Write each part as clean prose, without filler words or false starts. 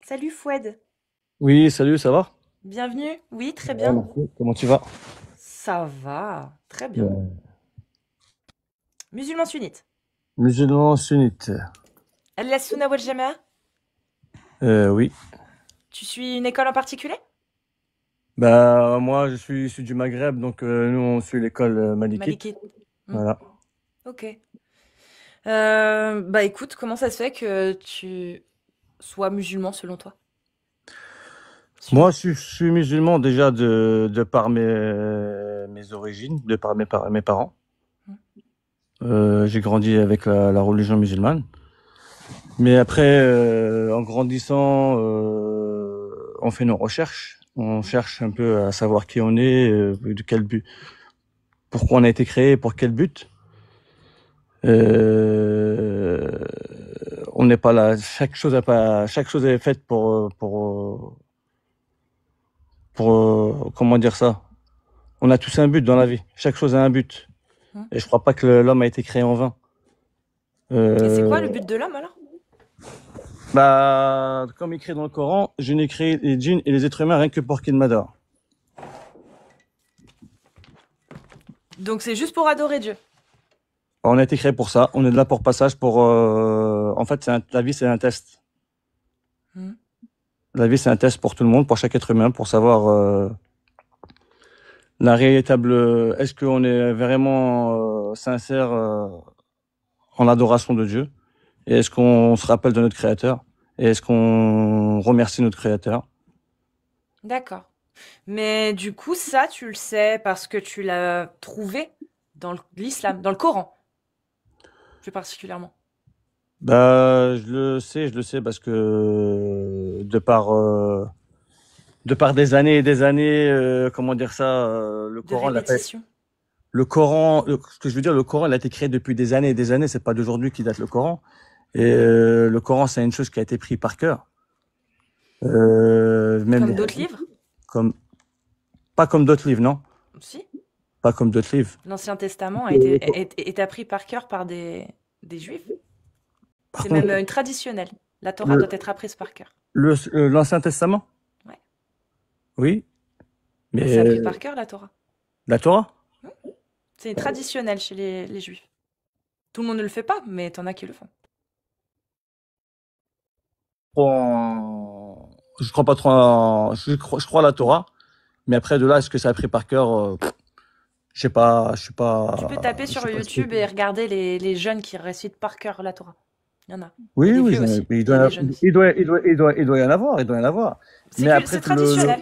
Salut Foued, Oui, salut, ça va? bienvenue. Oui, très Ouais, bien. merci. Comment tu vas? Ça va, très bien. Ouais. Musulman sunnite. Musulman sunnite. La Sunna wal Jamaa, Oui. tu suis une école en particulier? Bah, moi, je suis issu du Maghreb, donc nous, on suit l'école malikite. Malikite. Hmm, Voilà. ok. Bah écoute, comment ça se fait que tu sois musulman selon toi? Moi, Sunnite. je suis musulman déjà de par mes origines, de par mes parents. Hmm, J'ai grandi avec la religion musulmane. Mais après, en grandissant, on fait nos recherches. On hmm. cherche un peu à savoir qui on est, de quel but, pourquoi on a été créé, pour quel but. Euh, on n'est pas là. Chaque chose est faite pour comment dire ça. On a tous un but dans la vie. Chaque chose a un but. Hmm. Et je crois pas que l'homme a été créé en vain. Et c'est quoi le Euh, but de l'homme alors? Bah, comme écrit dans le Coran, je n'ai créé les djinns et les êtres humains rien que pour qu'ils m'adorent. Donc c'est juste pour adorer Dieu. On a été créé pour ça. On est là pour passage pour. En fait, la vie, c'est un test. Hmm. La vie, c'est un test pour tout le monde, pour chaque être humain, pour savoir la véritable, est-ce qu'on est vraiment sincère en l'adoration de Dieu? Et est-ce qu'on se rappelle de notre Créateur? Et est-ce qu'on remercie notre Créateur? D'accord. Mais du coup, ça, tu le sais parce que tu l'as trouvé dans l'islam, dans le Coran, plus particulièrement. Bah, je le sais parce que de par des années et des années, comment dire ça, De répétition. le Coran, ce que je veux dire, le Coran, il a été créé depuis des années et des années. C'est pas d'aujourd'hui qui date le Coran. Et le Coran, c'est une chose qui a été prise par cœur. Même les Comme d'autres hadiths, livres? comme pas comme d'autres livres, non? Si. Pas comme d'autres livres. L'Ancien Testament Euh, est appris par cœur par des juifs. Par C'est même contre, une traditionnelle. La Torah doit le, être apprise par cœur. l'Ancien Testament, Ouais. oui, Bah, c'est mais appris par cœur, la Torah. la Torah, Hmm. C'est traditionnel chez les juifs. Tout le monde ne le fait pas, mais t'en as qui le font. je crois pas trop je crois à la Torah, mais après de là, est-ce que ça a pris par cœur, je sais pas, Tu peux taper je sur sais pas. YouTube et regarder les jeunes qui récitent par cœur la Torah. Il y en a. Il y a Oui, des oui, vieux aussi, mais mais il y a des jeunes aussi. il doit y en avoir, il doit y en avoir. Mais C'est après que traditionnel.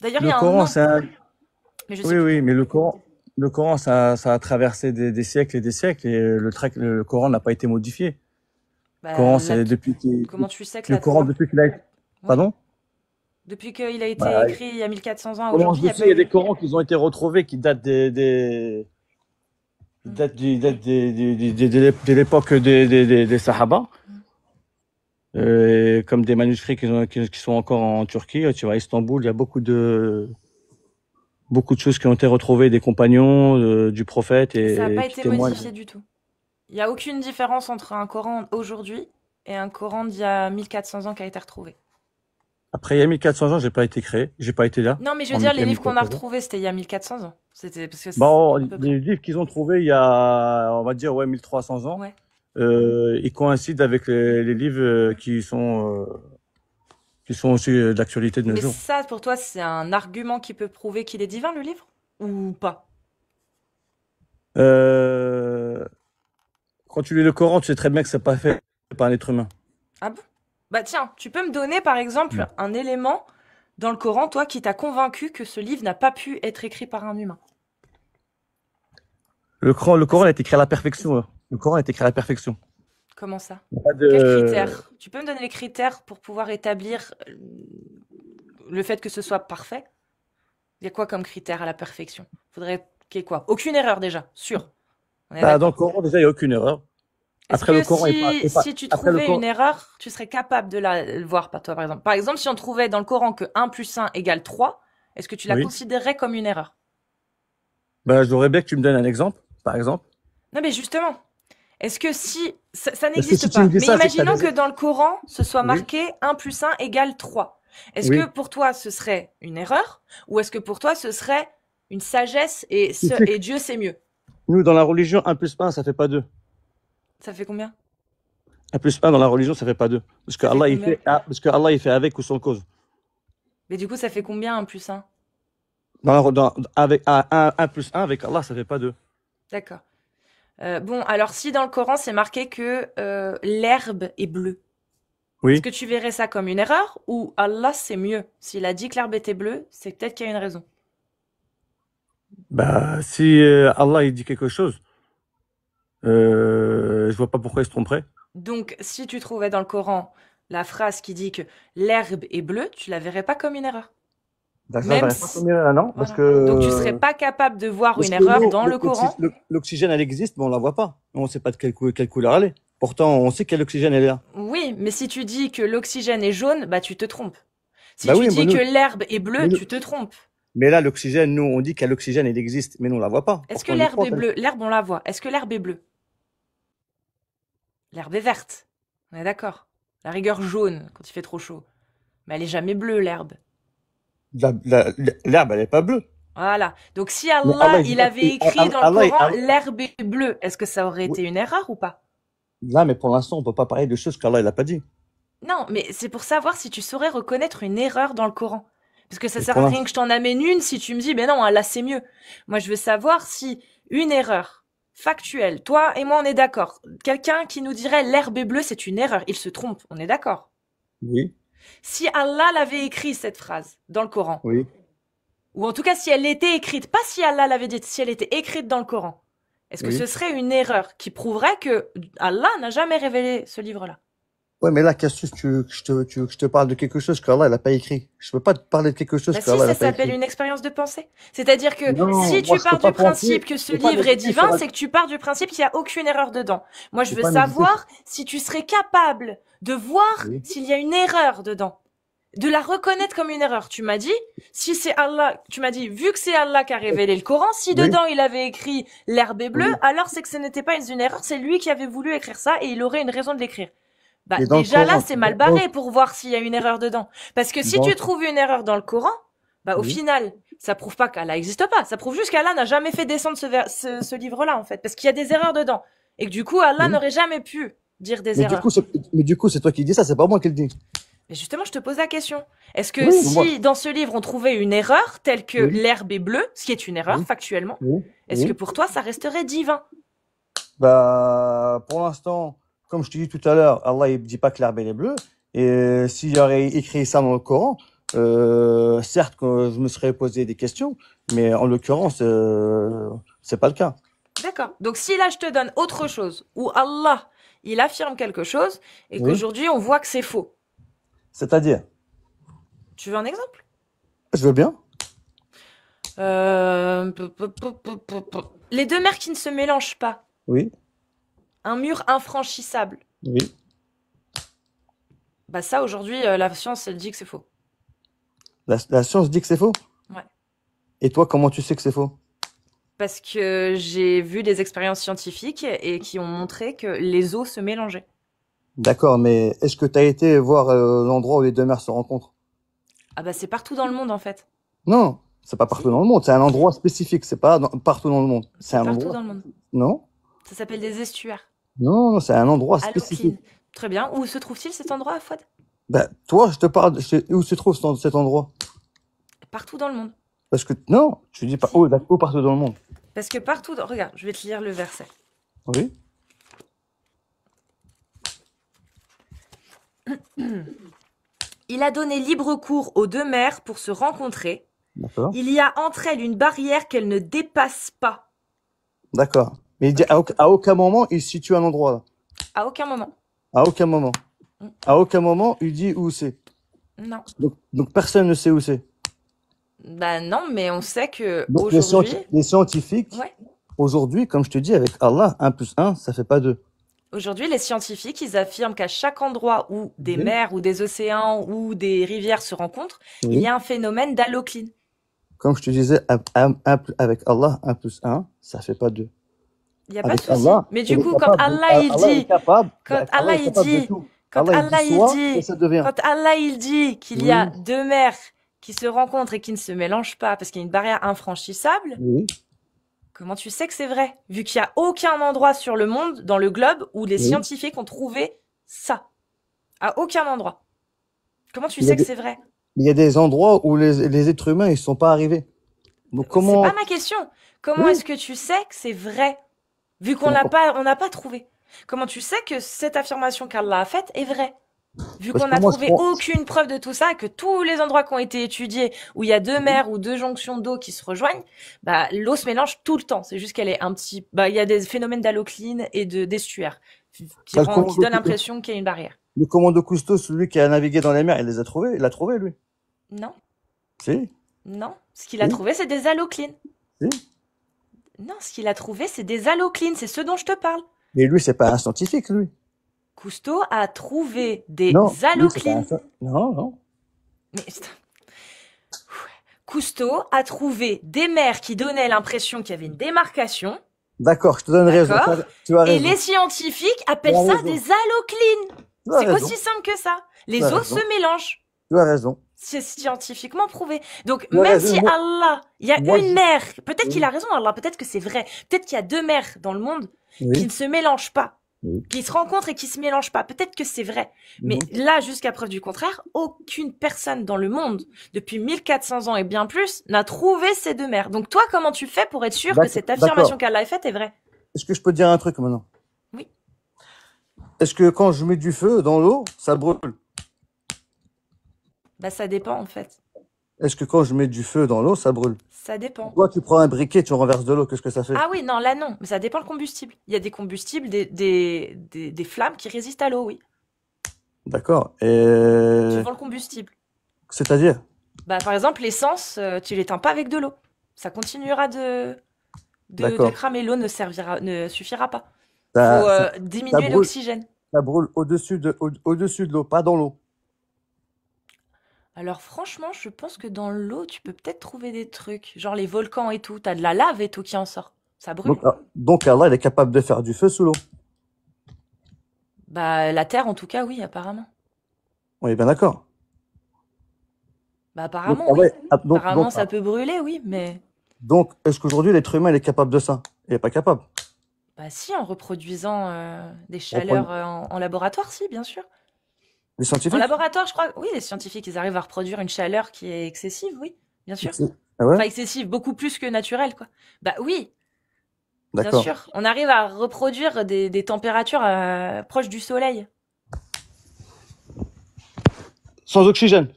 D'ailleurs, il y le a un Coran, nom, c'est un, mais je sais oui, plus. oui, mais le Coran, ça a traversé des siècles et des siècles, et le Coran n'a pas été modifié. Le Bah, Coran, c'est comment tu sais que le la Coran Torah? depuis qu'il a été, Oui. pardon? Depuis qu'il a été Bah, écrit il y a 1400 ans à comment aujourd'hui, il je n'y a sais, pas il y a des eu. Corans qui ont été retrouvés, qui datent Hmm. de l'époque des Sahaba, Hmm. comme des manuscrits qui sont encore en Turquie. Tu vois, à Istanbul, il y a beaucoup de choses qui ont été retrouvées des compagnons du prophète Et ça n'a et pas qui été témoignent. modifié du tout. Il n'y a aucune différence entre un Coran aujourd'hui et un Coran d'il y a 1400 ans qui a été retrouvé. Après, il y a 1400 ans, j'ai pas été créé, j'ai pas été là. Non, mais je veux En dire, il y les a livres qu'on a 1400 ans. retrouvés, c'était il y a 1400 ans. C'était parce que Bon, à peu près. les livres qu'ils ont trouvés il y a, on va dire, ouais, 1300 ans, Ouais. ils coïncident avec les livres qui sont aussi d'actualité de nos Mais jours. ça, pour toi, c'est un argument qui peut prouver qu'il est divin, le livre? Ou pas? Euh, Quand tu lis le Coran, tu sais très bien que c'est pas fait par un être humain. Ah bon? Bah tiens, tu peux me donner par exemple un élément dans le Coran, toi, qui t'a convaincu que ce livre n'a pas pu être écrit par un humain? Le Ah, Coran a été écrit à la perfection, hein. Le Coran a été écrit à la perfection. comment ça? Il y a pas Quels de... critères? Tu peux me donner les critères pour pouvoir établir le fait que ce soit parfait? Il y a quoi comme critère à la perfection? Faudrait qu'il y ait quoi? Aucune erreur déjà, sûr. On est Bah, dans le d'accord. Coran, déjà, il n'y a aucune erreur. Est-ce Après, le que Coran si tu après le trouvais une Coran, erreur, tu serais capable de la voir par toi, par exemple? Par exemple, si on trouvait dans le Coran que 1 plus 1 égale 3, est-ce que tu la oui. considérerais comme une erreur? Bah, je voudrais bien que tu me donnes un exemple, par exemple. Non, mais justement, Est-ce que si... Ça Parce que si n'existe tu me pas. dis Mais ça, c'est que t'as imaginons des... que dans le Coran, ce soit Oui, marqué 1 plus 1 égale 3. Est-ce que oui. pour toi, ce serait une erreur? Ou est-ce que pour toi, ce serait une sagesse Tu sais que et Dieu, c'est mieux? nous, dans la religion, un plus un, ça fait pas 2. Ça fait combien? Un plus un dans la religion, ça fait pas 2. Parce que Ça fait Allah, combien? il fait avec ou sans cause. Mais du coup, ça fait combien 1 plus 1? Avec un plus un avec Allah, ça fait pas 2. D'accord. Bon, alors si dans le Coran, c'est marqué que l'herbe est bleue, est-ce Oui. que tu verrais ça comme une erreur ou Allah, c'est mieux? S'il a dit que l'herbe était bleue, c'est peut-être qu'il y a une raison. Bah, si Allah, il dit quelque chose, je vois pas pourquoi il se tromperait. Donc, si tu trouvais dans le Coran la phrase qui dit que l'herbe est bleue, tu la verrais pas comme une erreur. Bah, je la Même verrais pas si... comme un non, Voilà. Donc, tu serais pas capable de voir parce une que erreur l'eau, dans le Coran. l'oxygène, elle existe, mais on la voit pas. On sait pas de quelle couleur elle est. Pourtant, on sait quel oxygène elle est là. Oui, mais si tu dis que l'oxygène est jaune, bah tu te trompes. Si Bah tu oui, dis que l'herbe est bleue, mais nous- tu te trompes. mais là, l'oxygène, nous, on dit qu'il y a l'oxygène, il existe, mais nous, on la voit pas. Est-ce que Pourtant, on y l'herbe croit. est bleue? L'herbe, on la voit. Est-ce que l'herbe est bleue? L'herbe est verte. On est d'accord. La rigueur jaune quand il fait trop chaud. Mais elle est jamais bleue, l'herbe. L'herbe, elle est pas bleue. Voilà. Donc si Mais Allah, Allah, il dit il pas, avait écrit dans le Allah, Coran, l'herbe est bleue, est-ce que ça aurait oui. été une erreur ou pas? Là, mais pour l'instant, on peut pas parler de choses qu'Allah, il a pas dit. Non, mais c'est pour savoir si tu saurais reconnaître une erreur dans le Coran. Parce que ça Et sert pour à rien l'instant, que je t'en amène une si tu me dis, mais non, là c'est mieux. Moi, je veux savoir si une erreur factuelle, toi et moi on est d'accord. Quelqu'un qui nous dirait l'herbe est bleue, c'est une erreur. Il se trompe, on est d'accord. oui, Si Allah l'avait écrit cette phrase dans le Coran, oui. ou en tout cas si elle était écrite, pas si Allah l'avait dit, si elle était écrite dans le Coran, est-ce que ce Oui. serait une erreur qui prouverait que Allah n'a jamais révélé ce livre-là? Ouais, mais là, Cassius, tu veux que je te parle de quelque chose qu'Allah, il a pas écrit. Je peux pas te parler de quelque chose Bah si, qu'Allah, il ça a pas s'appelle écrit. une expérience de pensée. C'est-à-dire que Non, si moi, tu je peux pars pas du penser, principe que ce je peux pas livre est méditer sur divin, c'est que tu pars du principe qu'il n'y a aucune erreur dedans. Moi, je je peux veux pas méditer sur, savoir si tu serais capable de voir oui. s'il y a une erreur dedans. De la reconnaître comme une erreur. Tu m'as dit, si c'est Allah, tu m'as dit, vu que c'est Allah qui a révélé le Coran, si Oui, dedans il avait écrit l'herbe est bleue, oui. alors c'est que ce n'était pas une erreur, c'est lui qui avait voulu écrire ça et il aurait une raison de l'écrire. Bah, Et dans le déjà là, Coran, c'est mal barré pour voir s'il y a une erreur dedans. Parce que si dans tu le- trouves une erreur dans le Coran, bah, au oui. final, ça prouve pas qu'Allah n'existe pas. Ça prouve juste qu'Allah n'a jamais fait descendre ce livre-là, en fait. Parce qu'il y a des erreurs dedans. Et que du coup, Allah Oui. n'aurait jamais pu dire des Mais du coup, erreurs. c'est toi qui dis ça, c'est pas moi qui le dis. Mais justement, je te pose la question. Est-ce que Oui, moi. si dans ce livre on trouvait une erreur, telle que Oui, l'herbe est bleue, ce qui est une erreur oui, factuellement, oui, est-ce que oui. pour toi ça resterait divin? Bah, pour l'instant, comme je te dis tout à l'heure, Allah, il dit pas que l'herbe, elle est bleue. Et s'il y aurait écrit ça dans le Coran, certes que je me serais posé des questions, mais en l'occurrence, c'est pas le cas. D'accord. Donc si là je te donne autre chose, où Allah il affirme quelque chose et Oui. qu'aujourd'hui on voit que c'est faux, C'est-à-dire, tu veux un exemple? je veux bien. Les deux mers qui ne se mélangent pas, Oui, un mur infranchissable. oui. Bah ça aujourd'hui la science elle dit que c'est faux. La science dit que c'est faux. Ouais. Et toi, comment tu sais que c'est faux? Parce que j'ai vu des expériences scientifiques et qui ont montré que les eaux se mélangeaient. D'accord, mais est-ce que tu as été voir l'endroit où les deux mers se rencontrent? Ah bah c'est partout dans le monde en fait. Non, c'est pas partout Si, dans le monde, c'est un endroit spécifique, c'est pas partout dans le monde. C'est c'est un partout endroit. dans le monde. Non, Ça s'appelle des estuaires. non, c'est un endroit Allocline. spécifique. Très bien. Où se trouve-t-il cet endroit, Fouad? Bah, toi, je te parle, où se trouve cet endroit? Partout dans le monde. Parce que, non, tu dis pas, Si. où partout dans le monde? Parce que partout dans... Regarde, je vais te lire le verset. Oui, Il a donné libre cours aux deux mers pour se rencontrer. d'accord, Il y a entre elles une barrière qu'elles ne dépassent pas. d'accord. Mais il dit, Ok. à aucun moment, il situe un endroit, là. À aucun moment. À aucun moment. Mm. À aucun moment, il dit où c'est. Non. Donc personne ne sait où c'est. Bah non, mais on sait que Donc aujourd'hui... les scientifiques, Ouais. aujourd'hui, comme je te dis, avec Allah, 1 plus 1, ça fait pas 2. Aujourd'hui, les scientifiques, ils affirment qu'à chaque endroit où des Oui, mers ou des océans ou des rivières se rencontrent, il y oui. a un phénomène d'allocline. Comme je te disais, avec Allah, 1 plus 1, ça fait pas 2. Il n'y a pas de Avec souci. Allah, Mais il du est coup, quand capable Allah il Allah est dit, capable, quand Allah Allah est il capable de dit, tout. quand Allah il dit Allah il soit et dit, ça devient. quand Allah il dit qu'il y a Oui, deux mers qui se rencontrent et qui ne se mélangent pas parce qu'il y a une barrière infranchissable, oui, comment tu sais que c'est vrai? Vu qu'il n'y a aucun endroit sur le monde, dans le globe, où les oui. scientifiques ont trouvé ça. À aucun endroit. Comment tu Il y a sais que des, c'est vrai? il y a des endroits où les êtres humains ils sont pas arrivés. Donc C'est pas comment? ma question. Comment Oui. est-ce que tu sais que c'est vrai? Vu qu'on Comment? n'a pas trouvé. Comment tu sais que cette affirmation qu'Allah a faite est vraie? Vu Parce qu'on que n'a moi trouvé aucune preuve de tout ça, et que tous les endroits qui ont été étudiés, où il y a deux mers ou deux jonctions d'eau qui se rejoignent, bah, l'eau se mélange tout le temps. C'est juste qu'elle est un petit, bah, il y a des phénomènes d'allocline et d'estuaire bah, qui donnent l'impression qu'il y a une barrière. le commando Cousteau, celui qui a navigué dans les mers, il les a trouvés. Il l'a trouvé lui. Non, Si, non. Ce qu'il a si, trouvé, c'est des alloclines. si. Non, ce qu'il a trouvé, c'est des alloclines. C'est ce dont je te parle. Mais lui, c'est pas un scientifique, lui. Cousteau a trouvé des Non, lui, c'est pas un alloclines. Non, non. Mais Cousteau a trouvé des mers qui donnaient l'impression qu'il y avait une démarcation. D'accord, je te donne raison. D'accord. Tu as Et raison. les scientifiques appellent Tu as ça raison. des alloclines. Tu as C'est raison. aussi simple que ça. Tu Les as eaux raison. se mélangent. Tu as raison. C'est scientifiquement prouvé. Donc, Tu as même raison. si Allah, il y a Moi, une mer, peut-être qu'il oui, a raison, Allah, peut-être que c'est vrai. Peut-être qu'il y a deux mers dans le monde qui oui, ne se mélangent pas, oui. qui se rencontrent et qui se mélangent pas. Peut-être que c'est vrai. Mais Mhm. là, jusqu'à preuve du contraire, aucune personne dans le monde, depuis 1400 ans et bien plus, n'a trouvé ces deux mers. Donc, toi, comment tu fais pour être sûr que cette affirmation D'accord. qu'Allah a faite est vraie? Est-ce que je peux te dire un truc maintenant? Oui. Est-ce que quand je mets du feu dans l'eau, ça brûle? Bah, ça dépend, en fait. Est-ce que quand je mets du feu dans l'eau, ça brûle? Ça dépend. Toi, tu prends un briquet, tu renverses de l'eau, qu'est-ce que ça fait? Ah oui, non, là non, mais ça dépend le combustible. Il y a des combustibles, des flammes qui résistent à l'eau, oui. D'accord. Suivant le combustible. C'est-à-dire? Bah, par exemple, l'essence, tu l'éteins pas avec de l'eau. Ça continuera de D'accord. cramer. L'eau ne suffira pas. Ça, Faut ça diminuer brûle, l'oxygène. ça brûle au-dessus de l'eau, pas dans l'eau. Alors franchement, je pense que dans l'eau, tu peux peut-être trouver des trucs. Genre les volcans et tout. T'as de la lave et tout qui en sort. Ça brûle. Donc Allah, il est capable de faire du feu sous l'eau. Bah, la Terre, en tout cas, oui, apparemment. On est bien d'accord. Bah, Donc, apparemment, ah oui. ouais, Apparemment, ça peut brûler, oui, mais... donc, est-ce qu'aujourd'hui, l'être humain, il est capable de ça? Il n'est pas capable. Bah si, en reproduisant des chaleurs en laboratoire, si, bien sûr. Les En scientifiques? laboratoire, je crois, oui, les scientifiques, ils arrivent à reproduire une chaleur qui est excessive, oui, bien sûr. Ah ouais? Enfin, excessive, beaucoup plus que naturelle, quoi. Bah oui, bien D'accord. sûr. On arrive à reproduire des températures proches du soleil. Sans oxygène.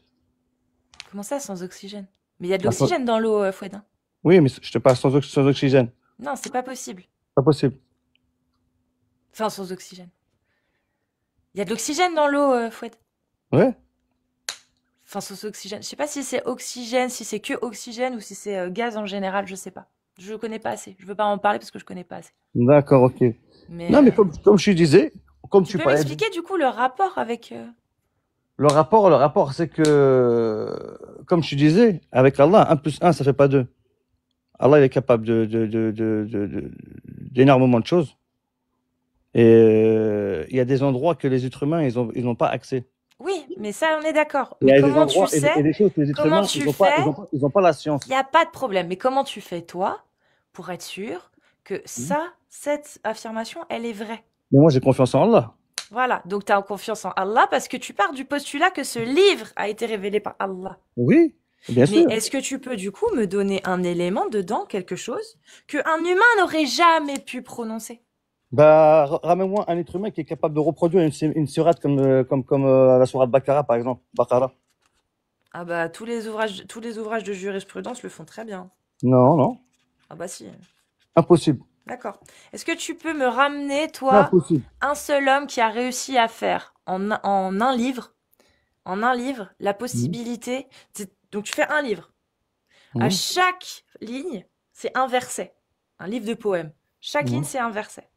Comment ça, sans oxygène? Mais il y a de l'oxygène dans l'eau, Foued, hein. Oui, mais je te parle sans oxygène. Non, c'est pas possible. Pas possible. Enfin, sans oxygène. Il y a de l'oxygène dans l'eau, Foued. Ouais. Enfin, sans oxygène. Je sais pas si c'est oxygène, si c'est que oxygène ou si c'est gaz en général, je sais pas. Je connais pas assez. Je veux pas en parler parce que je connais pas assez. D'accord, ok. Mais, non, mais comme je disais, comme tu tu peux parlais. m'expliquer du coup le rapport avec... Le rapport, c'est que, comme je disais, avec Allah, 1 plus 1, ça fait pas 2. Allah, il est capable d'énormément de choses. Et il y a des endroits que les êtres humains, ils n'ont pas accès. Oui, mais ça, on est d'accord. Il y a Mais des comment endroits tu sais? et des choses que les êtres Comment humains, tu ils fais? n'ont pas la science. Il n'y a pas de problème. Mais comment tu fais, toi, pour être sûr que ça, cette affirmation, elle est vraie? Mais moi, j'ai confiance en Allah. Voilà. Donc, tu as confiance en Allah parce que tu pars du postulat que ce livre a été révélé par Allah. Oui, bien sûr. Mais est-ce que tu peux, du coup, me donner un élément dedans, quelque chose, qu'un humain n'aurait jamais pu prononcer? Bah, ramène-moi un être humain qui est capable de reproduire une sourate comme la sourate Baqara, par exemple. Baqara. Ah bah, tous les ouvrages de jurisprudence le font très bien. Non, non. Ah bah si. Impossible. D'accord. Est-ce que tu peux me ramener, toi, Impossible. un seul homme qui a réussi à faire en un livre, la possibilité... Donc tu fais un livre. À chaque ligne, c'est un verset. Un livre de poèmes. Chaque ligne, c'est un verset.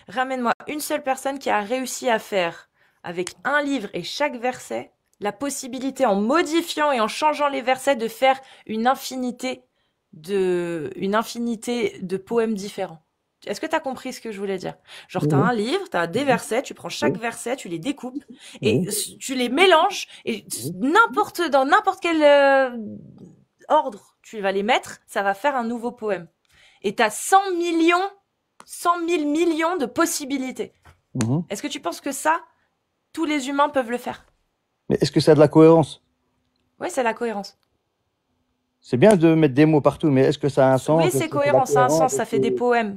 Ramène-moi une seule personne qui a réussi à faire, avec un livre et chaque verset, la possibilité, en modifiant et en changeant les versets, de faire une infinité de poèmes différents. Est-ce que tu as compris ce que je voulais dire? Genre, tu as un livre, tu as des versets, tu prends chaque verset, tu les découpes et tu les mélanges et dans n'importe quel ordre tu vas les mettre, ça va faire un nouveau poème. Et tu as 100 000 millions de possibilités. Est-ce que tu penses que ça, tous les humains peuvent le faire? Mais est-ce que ça a de la cohérence? Oui, c'est la cohérence. C'est bien de mettre des mots partout, mais est-ce que ça a un sens? Oui, c'est cohérent, ça a un sens, ça fait des poèmes,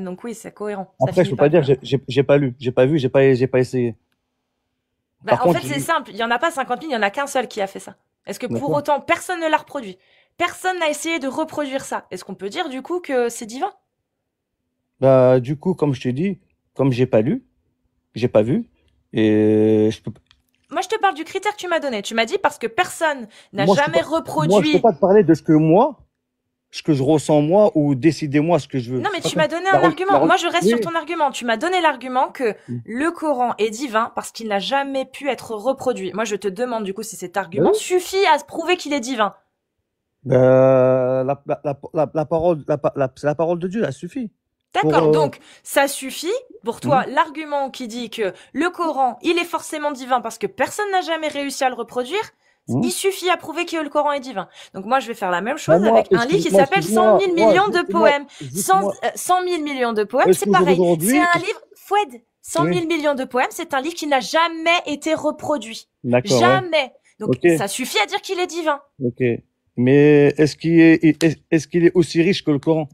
donc oui, c'est cohérent. Après, je peux pas dire, j'ai pas lu, j'ai pas vu, j'ai pas essayé. Bah, en fait, c'est simple, il y en a pas 50 000, il y en a qu'un seul qui a fait ça. Est-ce que pour autant, personne ne l'a reproduit? Personne n'a essayé de reproduire ça. Est-ce qu'on peut dire, du coup, que c'est divin? Bah, du coup, comme je t'ai dit, comme j'ai pas lu, j'ai pas vu, et je peux. Moi, je te parle du critère que tu m'as donné. Tu m'as dit parce que personne n'a jamais reproduit. Moi, je peux pas te parler de ce que je ressens moi, ou décider moi ce que je veux. Non, mais tu m'as donné un argument. Moi, je reste sur ton argument. Tu m'as donné l'argument que le Coran est divin parce qu'il n'a jamais pu être reproduit. Moi, je te demande, du coup, si cet argument suffit à prouver qu'il est divin. La parole, c'est la parole de Dieu, elle suffit. D'accord, donc ça suffit pour toi, l'argument qui dit que le Coran, il est forcément divin parce que personne n'a jamais réussi à le reproduire, il suffit à prouver que le Coran est divin. Donc moi, je vais faire la même chose avec un livre qui s'appelle 100 000 millions de poèmes. 100 000 millions de poèmes, c'est pareil. C'est un livre, Foued, 100 000 millions de poèmes, c'est un livre qui n'a jamais été reproduit. Jamais. Donc ça suffit à dire qu'il est divin. Ok. Mais est-ce qu'il est aussi riche que le Coran?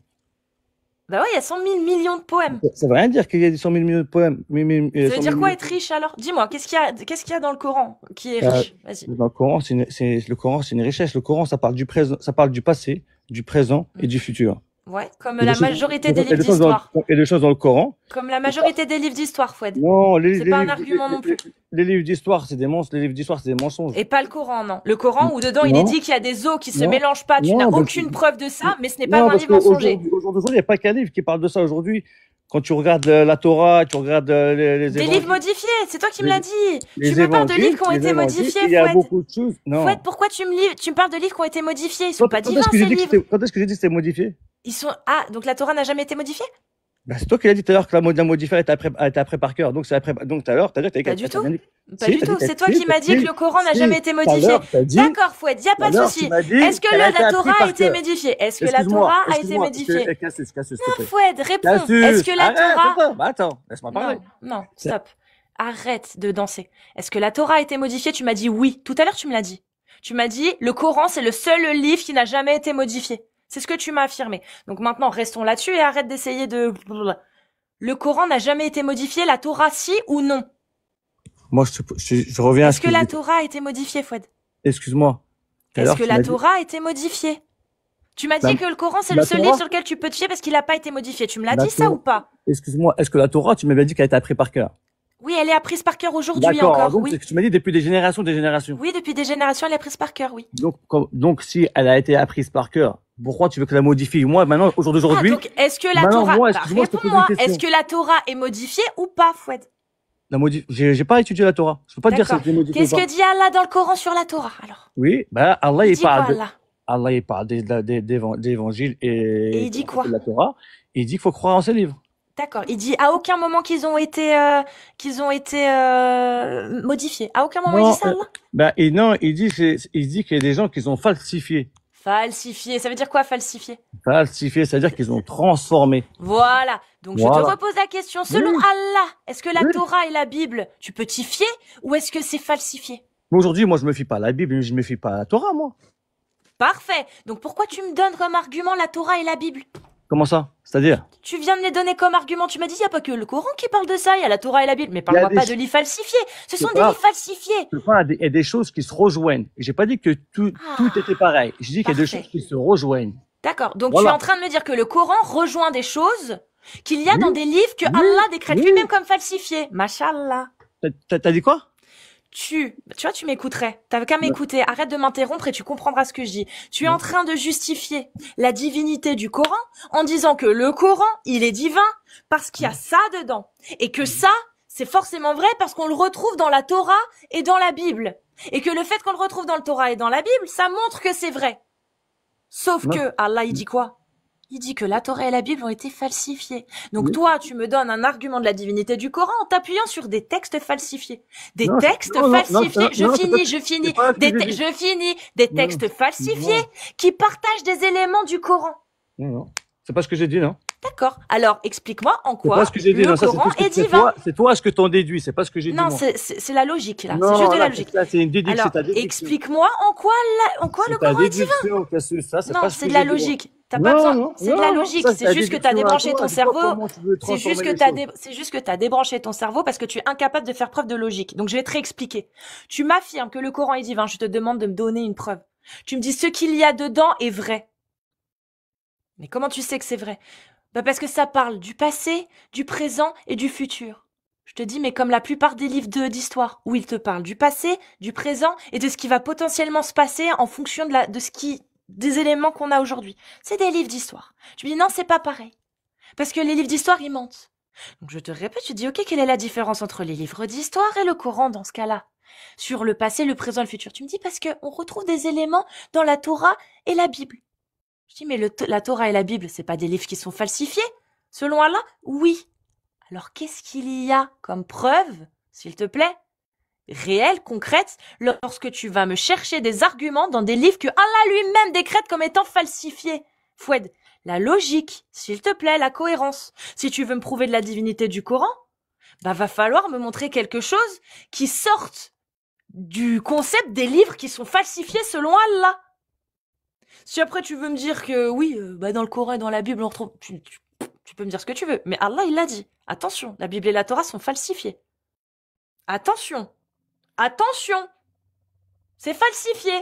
Bah ouais, il y a 100 000 millions de poèmes. Ça veut rien dire qu'il y a 100 000 millions de poèmes. Ça veut dire quoi être riche alors? Dis-moi, qu'est-ce qu'il y a dans le Coran qui est riche? Vas-y. Dans le Coran, le Coran, c'est une richesse. Le Coran, ça parle du présent, ça parle du passé, du présent et du futur. Ouais, comme la majorité des livres d'histoire. Et des choses dans le Coran. Comme la majorité des livres d'histoire, Foued. Non, c'est pas un argument non plus. Les livres d'histoire, c'est des monstres. Les livres d'histoire, c'est des mensonges. Et pas le Coran, non. Le Coran, où dedans, il est dit qu'il y a des eaux qui se mélangent pas. Tu n'as aucune preuve de ça, mais ce n'est pas un livre mensonger. Aujourd'hui, il n'y a pas qu'un livre qui parle de ça aujourd'hui. Quand tu regardes la Torah, tu regardes les des livres modifiés, c'est toi qui me l'as dit. Tu me parles de livres qui ont été modifiés, Foued. Il y a beaucoup de choses. Non. Foued, pourquoi tu me parles de livres qui ont été modifiés? Ils sont pas divins, ces livres. Quand est-ce que j'ai dit que c'était modifié? Donc la Torah n'a jamais été modifiée? Bah, c'est toi qui l'as dit tout à l'heure que la modifiée a été après par cœur. Donc, donc tout à l'heure, t'as dit que pas du tout. Pas du tout. C'est toi qui m'as dit que le Coran n'a jamais été modifié. D'accord, Foued, y a pas de souci. Est-ce que la Torah a été modifiée? Est-ce que la Torah a été modifiée? Non, Foued, réponds. Est-ce que la Torah... Attends, laisse-moi parler. Non, stop. Arrête de danser. Est-ce que la Torah a été modifiée? Tu m'as dit oui. Tout à l'heure, tu me l'as dit. Tu m'as dit, le Coran, c'est le seul livre qui n'a jamais été modifié. C'est ce que tu m'as affirmé. Donc maintenant, restons là-dessus et arrête d'essayer de... Le Coran n'a jamais été modifié, la Torah, si ou non? Moi, je reviens à ce que la Torah a été modifiée, Foued? Excuse-moi. Est-ce que la Torah a été modifiée? Tu m'as dit que le Coran, c'est le seul livre sur lequel tu peux te fier parce qu'il n'a pas été modifié. Tu me l'as dit, ça, ou pas? Excuse-moi, est-ce que la Torah, tu m'avais dit qu'elle a été apprise par cœur? Oui, elle est apprise par cœur aujourd'hui encore. Donc, oui. Tu m'as dit depuis des générations. Oui, depuis des générations, elle est apprise par cœur, oui. Donc, si elle a été apprise par cœur, pourquoi tu veux que la modifie? Moi, maintenant, au jour d'aujourd'hui. Donc, est-ce que la Torah, réponds-moi, est-ce que la Torah est modifiée ou pas, Foued? J'ai pas étudié la Torah. Je peux pas te dire si c'est modifié. Qu'est-ce que dit Allah dans le Coran sur la Torah, alors? Oui, Allah, il parle d'évangile et il dit quoi? De la Torah. Il dit qu'il faut croire en ses livres. D'accord. Il dit à aucun moment qu'ils ont été modifiés. À aucun moment il dit ça, Allah? Il dit qu'il y a des gens qui ont falsifié. Falsifié, ça veut dire quoi, falsifié? Falsifié, c'est-à-dire qu'ils ont transformé. Voilà. Donc je te repose la question. Selon Allah, est-ce que la Torah et la Bible, tu peux t'y fier ou est-ce que c'est falsifié? Aujourd'hui, moi, je me fie pas à la Bible, je me fie pas à la Torah, moi. Parfait. Donc pourquoi tu me donnes comme argument la Torah et la Bible? Comment ça? C'est-à-dire? Tu viens de les donner comme argument. Tu m'as dit, il n'y a pas que le Coran qui parle de ça, il y a la Torah et la Bible. Mais parle-moi pas de livres falsifiés. Ce sont des livres falsifiés. Il y a des choses qui se rejoignent. J'ai pas dit que tout était pareil. Je dis qu'il y a des choses qui se rejoignent. D'accord. Donc tu es en train de me dire que le Coran rejoint des choses qu'il y a dans des livres que Allah décrète lui-même comme falsifiés. Mashallah. T'as dit quoi? Tu vois, tu m'écouterais. T'avais qu'à m'écouter. Arrête de m'interrompre et tu comprendras ce que je dis. Tu es en train de justifier la divinité du Coran en disant que le Coran, il est divin parce qu'il y a ça dedans. Et que ça, c'est forcément vrai parce qu'on le retrouve dans la Torah et dans la Bible. Et que le fait qu'on le retrouve dans le Torah et dans la Bible, ça montre que c'est vrai. Sauf que Allah, il dit quoi? Il dit que la Torah et la Bible ont été falsifiées. Donc Oui. toi, tu me donnes un argument de la divinité du Coran en t'appuyant sur des textes falsifiés. Des Non, textes non, non, non, falsifiés. non, Je non, finis. c'est pas ce que j'ai dit. Je finis. Des Non, textes falsifiés non, qui partagent des éléments du Coran. non. C'est pas ce que j'ai dit, non. D'accord. Alors, explique-moi en C'est pas quoi ce que j'ai dit, le non. Ça, Coran est c'est divin. toi ce que t'en déduis. C'est pas ce que j'ai dit, Non, moi. c'est la logique, là. Non, C'est juste de la là, logique. c'est une déduction. Alors, C'est ta déduction. explique-moi en quoi C'est le ta Coran est divin. déduction qui a su ça. C'est Non, pas ce c'est que de la j'ai dit, moi. logique. T'as pas besoin. C'est de la logique. Ça, C'est juste que t'as débranché ton cerveau. C'est juste que t'as débranché ton cerveau parce que tu es incapable de faire preuve de logique. Donc, je vais te réexpliquer. Tu m'affirmes que le Coran est divin. Je te demande de me donner une preuve. Tu me dis ce qu'il y a dedans est vrai. Mais comment tu sais que c'est vrai? Bah parce que ça parle du passé, du présent et du futur. Je te dis, mais comme la plupart des livres d'histoire, où ils te parlent du passé, du présent et de ce qui va potentiellement se passer en fonction des éléments qu'on a aujourd'hui. C'est des livres d'histoire. Tu me dis, non, c'est pas pareil. Parce que les livres d'histoire, ils mentent. Donc je te répète, tu dis, ok, quelle est la différence entre les livres d'histoire et le Coran dans ce cas-là? Sur le passé, le présent et le futur. Tu me dis, parce qu'on retrouve des éléments dans la Torah et la Bible. Je dis, mais la Torah et la Bible, c'est pas des livres qui sont falsifiés? Selon Allah, oui. Alors qu'est-ce qu'il y a comme preuve, s'il te plaît, réelle, concrète, lorsque tu vas me chercher des arguments dans des livres que Allah lui-même décrète comme étant falsifiés? Foued, la logique, s'il te plaît, la cohérence. Si tu veux me prouver de la divinité du Coran, bah va falloir me montrer quelque chose qui sorte du concept des livres qui sont falsifiés selon Allah. Si après tu veux me dire que oui, dans le Coran et dans la Bible on retrouve, tu peux me dire ce que tu veux, mais Allah il l'a dit. Attention, la Bible et la Torah sont falsifiées. Attention, c'est falsifié.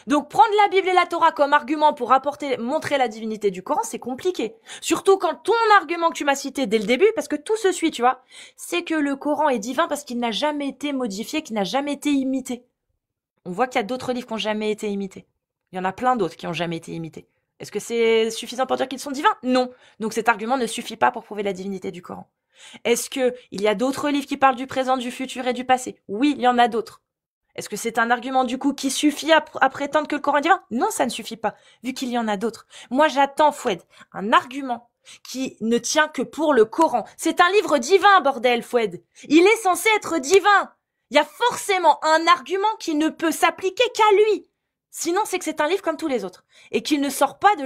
Donc prendre la Bible et la Torah comme argument pour montrer la divinité du Coran, c'est compliqué. Surtout quand ton argument que tu m'as cité dès le début, parce que tout se suit, tu vois, c'est que le Coran est divin parce qu'il n'a jamais été modifié, qu'il n'a jamais été imité. On voit qu'il y a d'autres livres qui n'ont jamais été imités. Il y en a plein d'autres qui n'ont jamais été imités. Est-ce que c'est suffisant pour dire qu'ils sont divins? Non. Donc cet argument ne suffit pas pour prouver la divinité du Coran. Est-ce que il y a d'autres livres qui parlent du présent, du futur et du passé? Oui, il y en a d'autres. Est-ce que c'est un argument du coup qui suffit à prétendre que le Coran est divin? Non, ça ne suffit pas, vu qu'il y en a d'autres. Moi j'attends, Foued, un argument qui ne tient que pour le Coran. C'est un livre divin, bordel, Foued. Il est censé être divin. Il y a forcément un argument qui ne peut s'appliquer qu'à lui. Sinon, c'est que c'est un livre comme tous les autres. Et qu'il ne sort pas de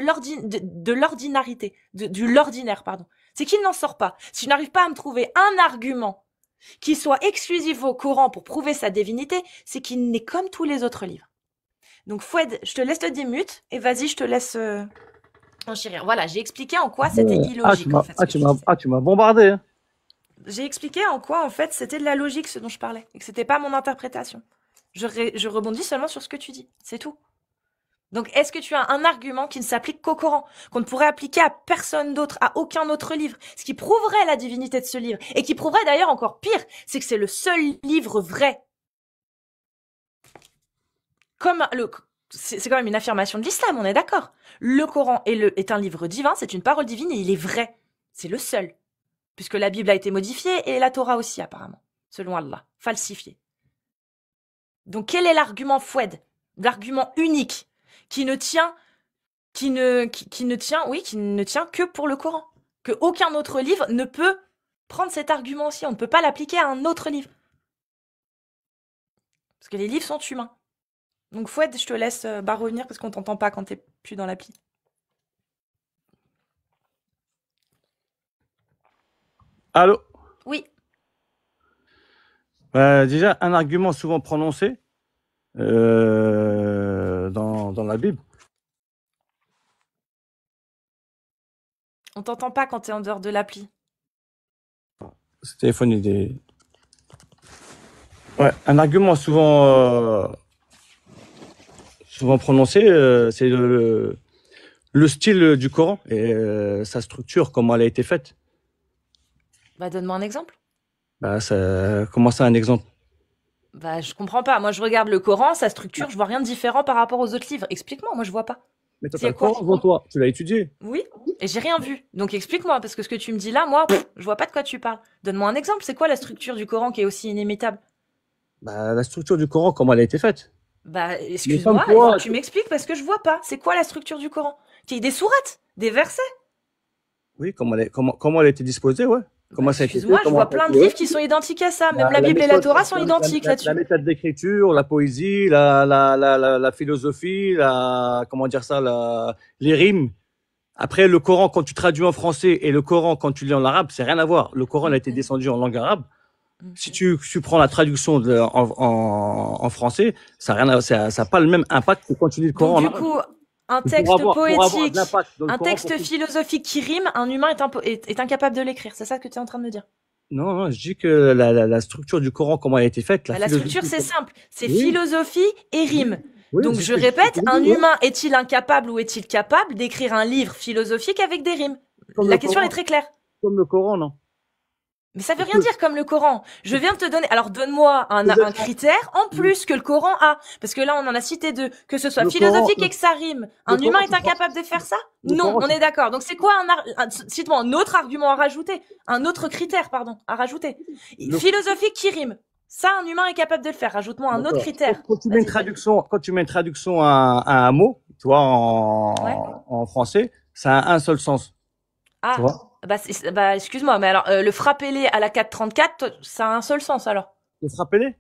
l'ordinarité. Du l'ordinaire, pardon. C'est qu'il n'en sort pas. Si je n'arrive pas à me trouver un argument qui soit exclusif au Coran pour prouver sa divinité, c'est qu'il n'est comme tous les autres livres. Donc, Foued, je te laisse te démute et vas-y, je te laisse enchérir. Voilà, j'ai expliqué en quoi c'était illogique. Tu m'as bombardé. Hein. J'ai expliqué en quoi, en fait, c'était de la logique ce dont je parlais et que c'était pas mon interprétation. Je rebondis seulement sur ce que tu dis, c'est tout. Donc, est-ce que tu as un argument qui ne s'applique qu'au Coran, qu'on ne pourrait appliquer à personne d'autre, à aucun autre livre, ce qui prouverait la divinité de ce livre, et qui prouverait d'ailleurs encore pire, c'est que c'est le seul livre vrai. C'est quand même une affirmation de l'islam, on est d'accord. Le Coran est un livre divin, c'est une parole divine et il est vrai. C'est le seul. Puisque la Bible a été modifiée et la Torah aussi, apparemment, selon Allah, falsifiée. Donc, quel est l'argument Foued? L'argument unique qui ne tient que pour le Coran. Que aucun autre livre ne peut prendre cet argument aussi. On ne peut pas l'appliquer à un autre livre. Parce que les livres sont humains. Donc Foued, je te laisse revenir parce qu'on t'entend pas quand t'es plus dans l'appli. Allô? Oui. Déjà, un argument souvent prononcé dans la Bible. On t'entend pas quand t'es en dehors de l'appli. Ce téléphone, il est... Ouais, un argument souvent prononcé, c'est le style du Coran et sa structure, comment elle a été faite. Bah, donne-moi un exemple. Comment ça, un exemple? Bah, je comprends pas. Moi, je regarde le Coran, sa structure, je vois rien de différent par rapport aux autres livres. Explique-moi, moi, je vois pas. Mais toi, t'as le Coran devant toi, tu l'as étudié. Oui, et j'ai rien vu. Donc explique-moi, parce que ce que tu me dis là, moi, je vois pas de quoi tu parles. Donne-moi un exemple, c'est quoi la structure du Coran qui est aussi inimitable? La structure du Coran, comment elle a été faite? Bah, excuse-moi, tu m'expliques parce que je vois pas. C'est quoi la structure du Coran? Qu'il y ait des sourates, des versets? Oui, comment elle a été disposée, ouais. Bah, Comment ça a été fait, excuse-moi, je vois plein de ouais. livres qui sont identiques à ça. Même la Bible et la Torah sont identiques La là-dessus. méthode d'écriture, la poésie, la philosophie, comment dire ça, les rimes. Après, le Coran, quand tu traduis en français et le Coran, quand tu lis en arabe, c'est rien à voir. Le Coran a été descendu en langue arabe. Si tu prends la traduction en français, ça a pas le même impact que quand tu lis le Coran Donc en du arabe. coup, un texte Pour avoir de poétique, l'impact dans le un Coran, texte philosophique qui rime, un humain est incapable de l'écrire. C'est ça que tu es en train de me dire? Non, non, je dis que la structure du Coran, comment elle a été faite, Bah, la structure, c'est simple. C'est Oui. philosophie et rime. Oui, Donc c'est je ce que répète, dis, un oui. humain est-il incapable ou est-il capable d'écrire un livre philosophique avec des rimes? Comme La le question Coran. est très claire. Comme le Coran, non. Mais ça veut rien dire comme le Coran. Je viens de te donner. Alors donne-moi un critère en plus que le Coran a, parce que là on en a cité deux. Que ce soit Le philosophique Coran, et que ça rime. Un le humain Coran, est incapable de faire ça? le Non, Coran, on est d'accord. Donc c'est quoi cite-moi un autre argument à rajouter, un autre critère, pardon, à rajouter. Philosophique qui rime. Ça, un humain est capable de le faire. Rajoute-moi un autre critère. Quand tu mets une traduction à un mot, tu vois, Ouais. en français, ça a un seul sens. Ah. Tu vois? Bah, excuse-moi, mais alors, le frappez-les à la 434, ça a un seul sens, alors. Le frappez-les?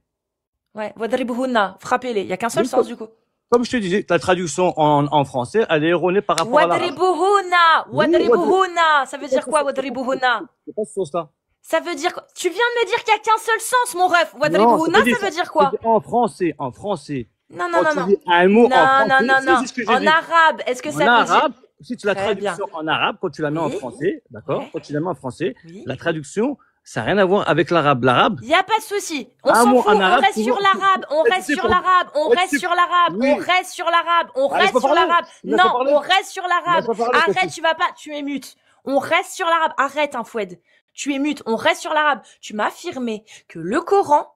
Ouais. Wadribuhunna, frappez-les. Il y a qu'un seul Oui, sens, du coup. Comme je te disais, ta traduction en français, elle est erronée par rapport à l'arabe. Wadribuhunna! Oui, Wadribuhunna! Ça veut dire quoi, Wadribuhunna? C'est pas ce sens-là. Ça veut dire quoi? Tu viens de me dire qu'il y a qu'un seul sens, mon ref. Wadribuhunna, ça veut dire quoi? En français. Non, Quand non, tu non, dis un mot non. en français, Non, non, non. c'est ce que j'ai En dit. arabe, est-ce que ça En veut dire... arabe, si tu la Très bien. traduction en arabe, quand tu la mets en Oui. français, d'accord? Ouais. Quand tu la mets en français, Oui. la traduction, ça n'a rien à voir avec l'arabe. L'arabe, Il y a pas de souci. On Un s'en mot fout. en arabe, On reste tu sur vois, l'arabe. On tu reste sais sur pour- l'arabe. On tu reste sais- sur l'arabe. Oui. On reste sur l'arabe. On Ah, reste laisse-moi sur parler. l'arabe. Laisse-moi Non, parler. on reste sur l'arabe. Laisse-moi parler, Arrête, Cassis. tu vas pas. Tu es mute. On reste sur l'arabe. Arrête, Foued. Tu es mute. On reste sur l'arabe. Tu m'as affirmé que le Coran,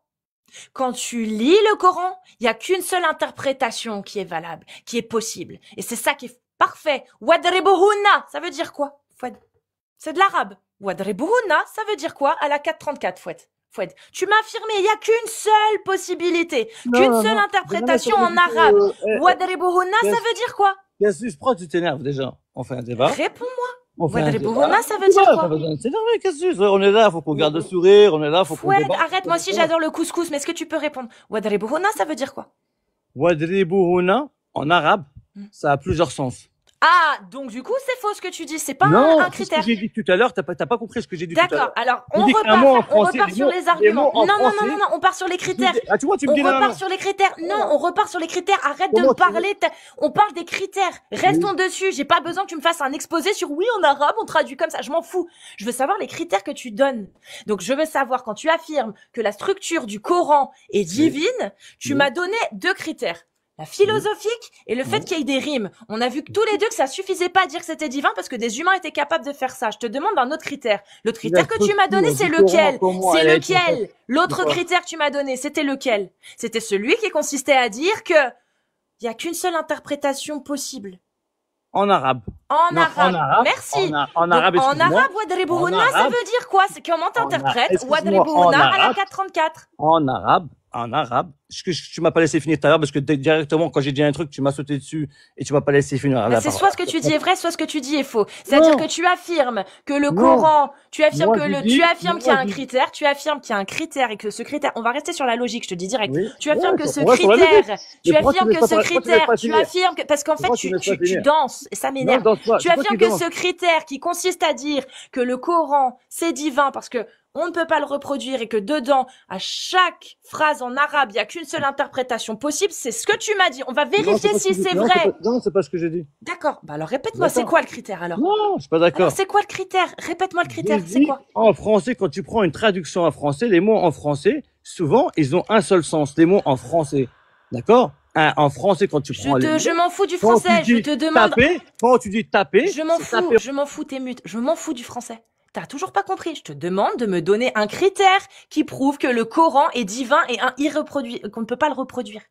quand tu lis le Coran, il y a qu'une seule interprétation qui est valable, qui est possible. Et c'est ça qui est parfait. Wadribuhunna, ça veut dire quoi, Foued? C'est de l'arabe. Wadribuhunna, ça veut dire quoi à la 434, Foued? Tu m'as affirmé, il y a qu'une seule possibilité, qu'une seule interprétation en arabe. Wadribuhunna, ça veut dire quoi? Cassis, pourquoi tu t'énerves déjà? On fait un débat. Réponds-moi. On fait un débat. Wadribuhunna, ça veut dire Pas quoi? besoin de s'énerver, Cassis. On est là, faut qu'on garde le sourire. On est là, faut qu'on Foued, débatte. arrête, moi aussi j'adore le couscous, mais est-ce que tu peux répondre? Wadribuhunna, ça veut dire quoi? Wadribuhuna, en arabe, ça a plusieurs sens. Ah, donc du coup, c'est faux ce que tu dis, c'est pas Non, un c'est ce critère. que j'ai dit tout à l'heure. T'as pas compris ce que j'ai dit tout à D'accord, l'heure. alors Tu on dis qu'un mot en repart, on français, repart les sur mots- les les arguments. mots en Non, français- non, on part sur les critères. Ah, tu vois, tu me On dis là. repart sur les critères. Non, on repart sur les critères. Arrête de Comment me tu parler. On parle des critères. Restons dessus. J'ai pas besoin que tu me fasses un exposé sur oui, en arabe, on traduit comme ça. Je m'en fous. Je veux savoir les critères que tu donnes. Donc, je veux savoir quand tu affirmes que la structure du Coran est divine, tu m'as donné deux critères. La philosophique et le fait qu'il y ait des rimes. On a vu que tous les deux que ça suffisait pas à dire que c'était divin parce que des humains étaient capables de faire ça. Je te demande un autre critère. L'autre critère que tu m'as donné, c'est lequel? C'est lequel? L'autre critère que tu m'as donné, c'était lequel? C'était celui qui consistait à dire que il y a qu'une seule interprétation possible. En arabe. En Non, arabe. en arabe. Merci. En arabe, Donc, en excuse-moi. arabe, Wadribuhunna, En ça arabe. veut dire quoi? C'est comment t'interprètes Excuse-moi, Wadribuhunna en à la arabe. 434? En arabe, tu m'as pas laissé finir tout à l'heure parce que directement quand j'ai dit un truc, tu m'as sauté dessus et tu m'as pas laissé finir. Mais c'est soit ce que tu dis est vrai, soit ce que tu dis est faux. C'est-à-dire que tu affirmes que le Coran, tu affirmes qu'il y a un critère, tu affirmes qu'il y a un critère et que ce critère, on va rester sur la logique, je te dis direct. Oui. Tu affirmes que ce on reste sur la critère, logique. tu Mais pourquoi affirmes tu que laisses ce pas- pourquoi tu laisses critère, pas tu finir affirmes que, parce qu'en fait, Pourquoi tu laisses pas tu finir danses et ça m'énerve. Non, danse pas. Tu C'est toi affirmes qui que danses. ce critère qui consiste à dire que le Coran, c'est divin parce que on ne peut pas le reproduire et que dedans, à chaque phrase en arabe, il y a qu'une seule interprétation possible, c'est ce que tu m'as dit. On va vérifier si c'est vrai. Non, c'est pas ce que j'ai dit. D'accord. Bah alors répète-moi, c'est D'accord. quoi le critère alors? Non, je suis pas d'accord. Alors c'est quoi le critère? Répète-moi le critère, J'ai c'est dit, quoi? En français, quand tu prends une traduction en français, les mots en français, souvent, ils ont un seul sens. Les mots en français. D'accord? En français, quand tu prends les mots, Je m'en fous du quand français, tu je dis te demande. taper, quand tu dis taper, Je m'en c'est taper. fous, t'es mute. Je m'en fous du français. T'as toujours pas compris. Je te demande de me donner un critère qui prouve que le Coran est divin et qu'on ne peut pas le reproduire.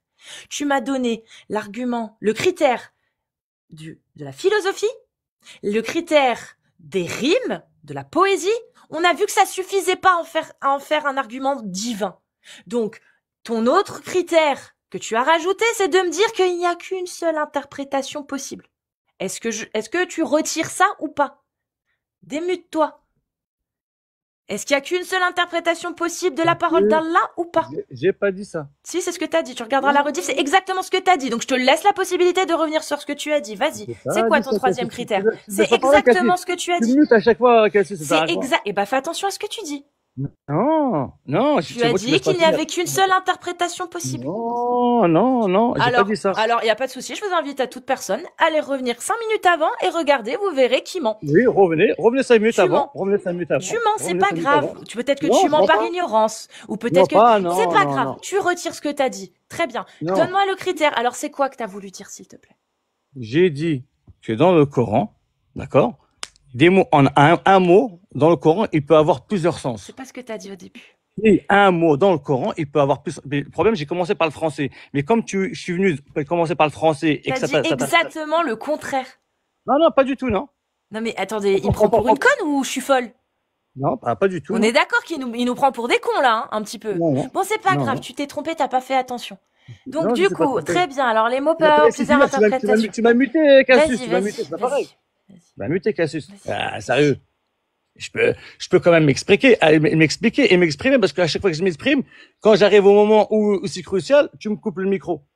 Tu m'as donné l'argument, le critère de la philosophie, le critère des rimes, de la poésie. On a vu que ça suffisait pas à en faire un argument divin. Donc, ton autre critère que tu as rajouté, c'est de me dire qu'il n'y a qu'une seule interprétation possible. Est-ce que tu retires ça ou pas? Démute-toi. Est-ce qu'il y a qu'une seule interprétation possible de la parole d'Allah ou pas? J'ai pas dit ça. Si, c'est ce que t'as dit. Tu regarderas la rediff, c'est exactement ce que t'as dit. Donc, je te laisse la possibilité de revenir sur ce que tu as dit. Vas-y. C'est quoi ton troisième critère? C'est exactement ce que tu as dit. Tu mutes à chaque fois, Cassis. C'est exact. Eh ben, fais attention à ce que tu dis. Non, non. Tu as dit qu'il n'y avait qu'une seule interprétation possible. Non, j'ai pas dit ça. Alors, il n'y a pas de souci. Je vous invite à toute personne à aller revenir 5 minutes avant et regardez, vous verrez qui ment. Oui, revenez 5 minutes avant. Revenez 5 minutes avant. Tu mens, c'est pas grave. Peut-être que tu mens par ignorance. Ou peut-être que c'est pas grave. Tu retires ce que tu as dit. Très bien. Donne-moi le critère. Alors, c'est quoi que tu as voulu dire, s'il te plaît? J'ai dit que dans le Coran, d'accord, des mots, un mot dans le Coran, il peut avoir plusieurs sens. C'est pas ce que tu as dit au début. Et un mot dans le Coran, il peut avoir plus. Mais le problème, j'ai commencé par le français. Mais comme je suis venu commencer par le français et que ça dit exactement le contraire. Non, pas du tout, non. Non, mais attendez, il me prend pour une conne ou je suis folle? Non, pas du tout. On est d'accord qu'il nous prend pour des cons, là, hein, un petit peu. Non. Bon, c'est pas grave, tu t'es trompé, t'as pas fait attention. Donc, du coup, très bien. Alors, les mots peuvent avoir plusieurs interprétations. Tu m'as muté, Cassius. Tu m'as muté, c'est pas pareil. Tu m'as muté, Cassius. Ah, sérieux. Je peux quand même m'expliquer et m'exprimer parce qu'à chaque fois que je m'exprime, quand j'arrive au moment où c'est crucial, tu me coupes le micro.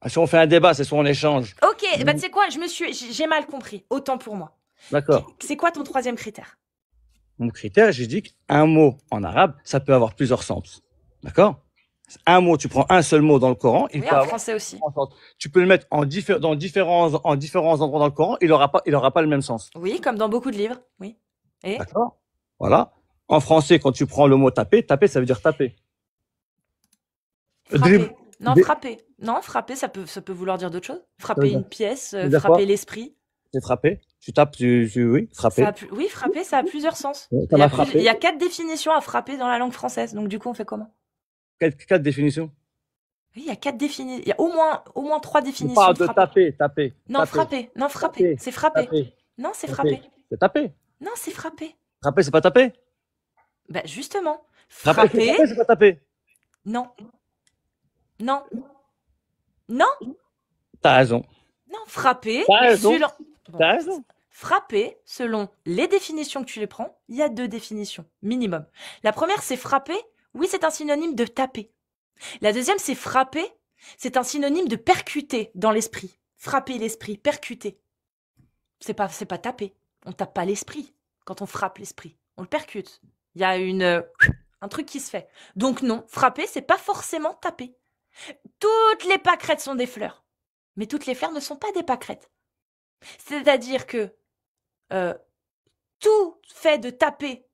Si on fait un débat, c'est soit on échange. Ok, bah tu sais quoi, j'ai mal compris. Autant pour moi. D'accord. C'est quoi ton troisième critère? Mon critère, j'ai dit qu'un mot en arabe, ça peut avoir plusieurs sens. D'accord? Un mot, tu prends un seul mot dans le Coran, il oui, peut en français aussi. Tu peux le mettre dans différents endroits dans le Coran, il aura pas le même sens. Oui, comme dans beaucoup de livres. Oui. Et d'accord. Voilà. En français, quand tu prends le mot taper, ça veut dire taper. Frapper. Non, frapper. Non, frapper, ça peut vouloir dire d'autres choses. Frapper une pièce, frapper l'esprit. C'est frapper. Tu tapes, oui, frapper. Oui, frapper, ça a plusieurs sens. Il y a 4 définitions à frapper dans la langue française. Donc, du coup, on fait comment? 4 définitions? Oui, il y a 4 définitions. Il y a au moins 3 définitions. On parle de taper. Non, frapper. Non, frapper. C'est frapper. Non, c'est frapper. C'est taper. Non, c'est frapper. Frapper, c'est pas taper? Bah, justement. Frapper, c'est pas taper. Non. Non. T'as raison. Non, frapper. T'as raison. Frapper, selon les définitions que tu les prends, il y a 2 définitions, minimum. La première, c'est frapper. Oui, c'est un synonyme de taper. La deuxième, c'est frapper. C'est un synonyme de percuter dans l'esprit. Frapper l'esprit, percuter. C'est pas taper. On tape pas l'esprit quand on frappe l'esprit. On le percute. Il y a un truc qui se fait. Donc non, frapper, c'est pas forcément taper. Toutes les pâquerettes sont des fleurs. Mais toutes les fleurs ne sont pas des pâquerettes. C'est-à-dire que tout fait de taper,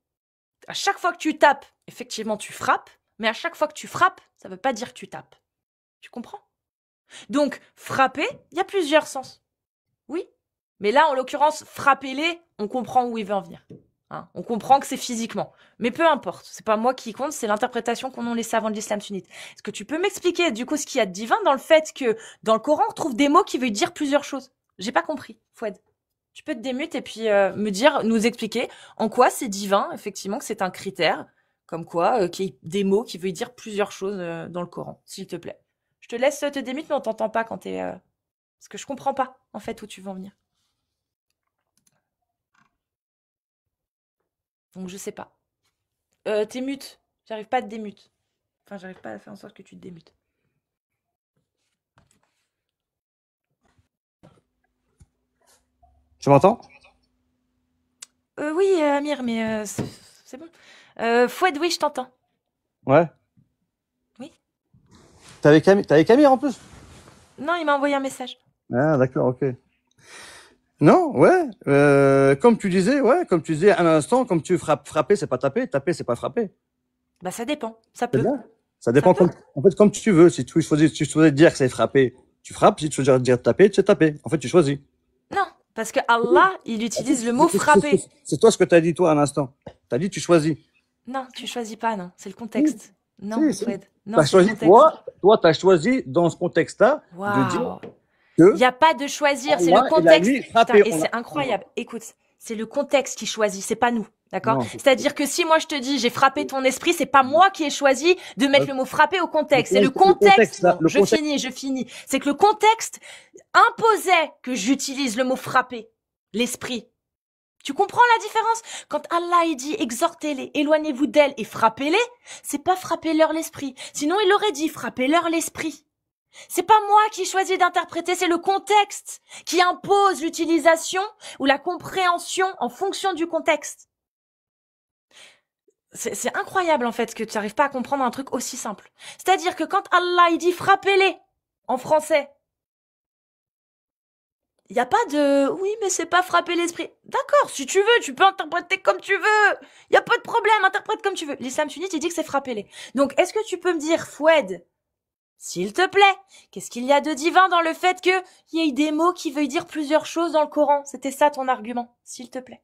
à chaque fois que tu tapes, effectivement, tu frappes. Mais à chaque fois que tu frappes, ça ne veut pas dire que tu tapes. Tu comprends? Donc, frapper, il y a plusieurs sens. Oui. Mais là, en l'occurrence, frapper-les, on comprend où il veut en venir. Hein, on comprend que c'est physiquement. Mais peu importe. C'est pas moi qui compte, c'est l'interprétation qu'en ont les savants de l'islam sunnite. Est-ce que tu peux m'expliquer, du coup, ce qu'il y a de divin dans le fait que, dans le Coran, on trouve des mots qui veulent dire plusieurs choses? J'ai pas compris, Fouad. Tu peux te démute et puis nous expliquer en quoi c'est divin, effectivement, que c'est un critère. Comme quoi, qu'il y ait des mots qui veulent dire plusieurs choses dans le Coran, s'il te plaît. Je te laisse te démute, mais on t'entend pas quand t'es... Parce que je comprends pas, en fait, où tu veux en venir. Donc, je sais pas. T'es mute. J'arrive pas à te démute. Enfin, j'arrive pas à faire en sorte que tu te démutes. Tu m'entends? Oui, Amir, mais c'est bon. Fouad, oui, je t'entends. Ouais. Oui. T'avais Camille en plus? Non, il m'a envoyé un message. Ah, d'accord, ok. Non, ouais. Comme tu disais à un instant, comme tu frapper, c'est pas taper c'est pas frapper. Bah, ça dépend. Ça peut. Ça dépend comme tu veux. Si tu choisis dire que c'est frapper, tu frappes. Si tu choisis dire taper, c'est taper. En fait, tu choisis. Non, parce que Allah, il utilise le mot frapper. C'est toi ce que tu as dit, toi, à l'instant. Tu as dit tu choisis. Non, tu choisis pas, non. C'est le contexte. Non, Fred. Non, t'as choisi, toi, tu as choisi dans ce contexte-là de dire que... Il n'y a pas de choisir, c'est le contexte. Et c'est incroyable. Écoute, c'est le contexte qui choisit, c'est pas nous. D'accord? C'est-à-dire que si moi je te dis j'ai frappé ton esprit, c'est pas moi qui ai choisi de mettre le mot frapper au contexte. C'est le contexte. Je finis. C'est que le contexte imposait que j'utilise le mot frapper l'esprit. Tu comprends la différence? Quand Allah il dit exhortez-les, éloignez-vous d'elles et frappez-les, c'est pas frapper-leur l'esprit. Sinon il aurait dit frappez-leur l'esprit. C'est pas moi qui choisis d'interpréter, c'est le contexte qui impose l'utilisation ou la compréhension en fonction du contexte. C'est incroyable en fait que tu n'arrives pas à comprendre un truc aussi simple. C'est-à-dire que quand Allah il dit frappez-les en français, il n'y a pas de oui mais c'est pas frapper l'esprit. D'accord, si tu veux, tu peux interpréter comme tu veux. Il n'y a pas de problème, interprète comme tu veux. L'islam sunnite il dit que c'est frapper-les. Donc est-ce que tu peux me dire Foued, s'il te plaît, qu'est-ce qu'il y a de divin dans le fait qu'il y ait des mots qui veuillent dire plusieurs choses dans le Coran? C'était ça ton argument, s'il te plaît.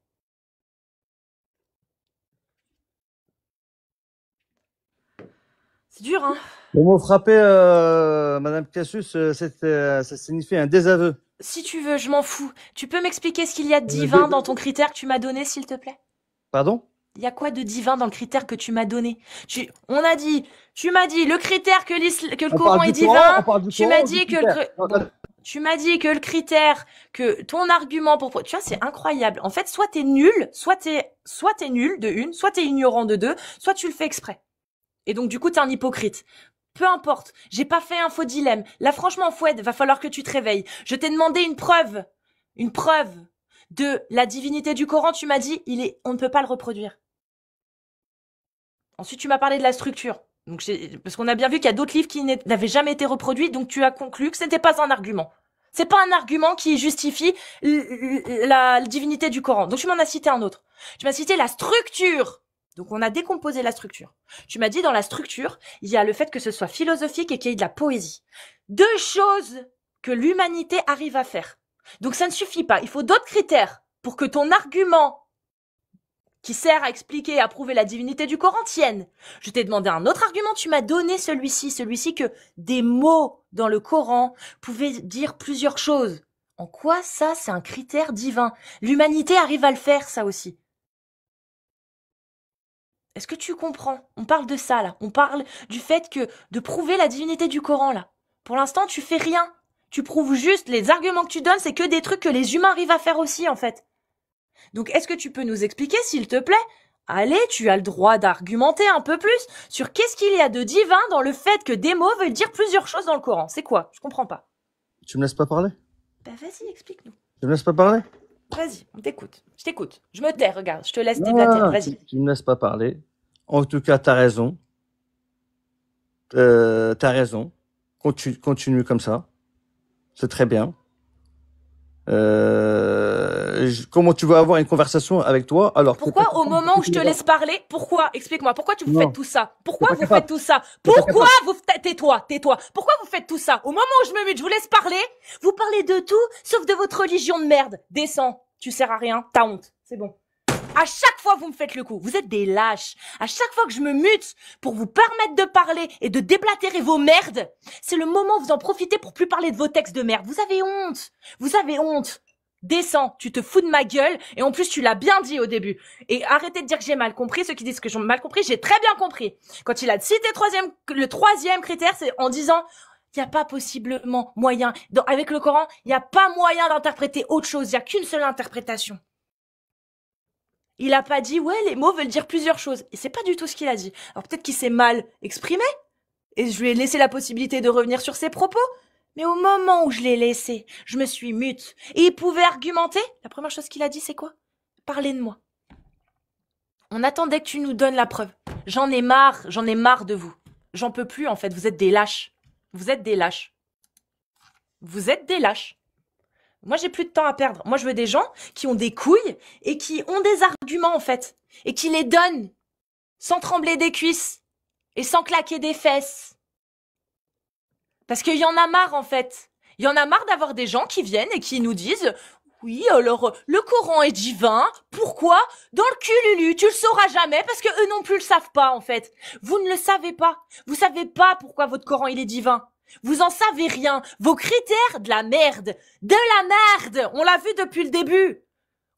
C'est dur, hein? Le mot frapper, Madame Cassius, ça signifie un désaveu. Si tu veux, je m'en fous. Tu peux m'expliquer ce qu'il y a de divin dans ton critère que tu m'as donné, s'il te plaît? Pardon? Il y a quoi de divin dans le critère que tu m'as donné? Tu m'as dit, le critère que le Coran est divin. Tu m'as dit que le critère, que ton argument pour, tu vois, c'est incroyable. En fait, soit t'es nul, soit t'es nul de une, soit t'es ignorant de deux, soit tu le fais exprès. Et donc, du coup, t'es un hypocrite. Peu importe. J'ai pas fait un faux dilemme. Là, franchement, Foued, va falloir que tu te réveilles. Je t'ai demandé une preuve de la divinité du Coran. Tu m'as dit, on ne peut pas le reproduire. Ensuite, tu m'as parlé de la structure. Donc, parce qu'on a bien vu qu'il y a d'autres livres qui n'avaient jamais été reproduits, donc tu as conclu que ce n'était pas un argument. C'est pas un argument qui justifie la divinité du Coran. Donc, tu m'en as cité un autre. Tu m'as cité la structure. Donc, on a décomposé la structure. Tu m'as dit, dans la structure, il y a le fait que ce soit philosophique et qu'il y ait de la poésie. Deux choses que l'humanité arrive à faire. Donc, ça ne suffit pas. Il faut d'autres critères pour que ton argument qui sert à expliquer et à prouver la divinité du Coran tienne. Je t'ai demandé un autre argument, tu m'as donné celui-ci que des mots dans le Coran pouvaient dire plusieurs choses. En quoi ça, c'est un critère divin? L'humanité arrive à le faire, ça aussi. Est-ce que tu comprends? On parle de ça, là. On parle du fait que de prouver la divinité du Coran, là. Pour l'instant, tu fais rien. Tu prouves juste, les arguments que tu donnes, c'est que des trucs que les humains arrivent à faire aussi, en fait. Donc, est-ce que tu peux nous expliquer, s'il te plaît? Allez, tu as le droit d'argumenter un peu plus sur qu'est-ce qu'il y a de divin dans le fait que des mots veulent dire plusieurs choses dans le Coran. C'est quoi? Je comprends pas. Tu me laisses pas parler? Bah, vas-y, explique-nous. Tu me laisses pas parler? Vas-y, on t'écoute. Je t'écoute. Je me tais, regarde. Je te laisse déblater. Vas-y. Tu me laisses pas parler. En tout cas, t'as raison. T'as raison. Continue comme ça. C'est très bien. Comment tu veux avoir une conversation avec toi alors pourquoi au moment où je te laisse parler, pourquoi, explique-moi, pourquoi vous faites tout ça? Pourquoi vous faites tout ça? Pourquoi vous, tais-toi, pourquoi vous faites tout ça? Au moment où je me mute, je vous laisse parler, vous parlez de tout, sauf de votre religion de merde. Descends, tu sers à rien, t'as honte, c'est bon. À chaque fois, vous me faites le coup. Vous êtes des lâches. À chaque fois que je me mute pour vous permettre de parler et de déblatérer vos merdes, c'est le moment où vous en profitez pour plus parler de vos textes de merde. Vous avez honte. Vous avez honte. Descends, tu te fous de ma gueule et en plus tu l'as bien dit au début. Et arrêtez de dire que j'ai mal compris. Ceux qui disent que j'ai mal compris, j'ai très bien compris. Quand il a cité le troisième critère, c'est en disant il n'y a pas possiblement moyen. Avec le Coran, il n'y a pas moyen d'interpréter autre chose. Il n'y a qu'une seule interprétation. Il a pas dit, ouais, les mots veulent dire plusieurs choses. Et c'est pas du tout ce qu'il a dit. Alors peut-être qu'il s'est mal exprimé, et je lui ai laissé la possibilité de revenir sur ses propos. Mais au moment où je l'ai laissé, je me suis mute. Et il pouvait argumenter. La première chose qu'il a dit, c'est quoi? Parlez de moi. On attendait que tu nous donnes la preuve. J'en ai marre de vous. J'en peux plus, en fait. Vous êtes des lâches. Vous êtes des lâches. Vous êtes des lâches. Moi, j'ai plus de temps à perdre. Moi, je veux des gens qui ont des couilles et qui ont des arguments, en fait. Et qui les donnent sans trembler des cuisses et sans claquer des fesses. Parce qu'il y en a marre, en fait. Il y en a marre d'avoir des gens qui viennent et qui nous disent « Oui, alors, le Coran est divin. Pourquoi? Dans le cululu, tu le sauras jamais parce que eux non plus le savent pas, en fait. Vous ne le savez pas. Vous savez pas pourquoi votre Coran, il est divin. Vous en savez rien. Vos critères, de la merde. De la merde. On l'a vu depuis le début.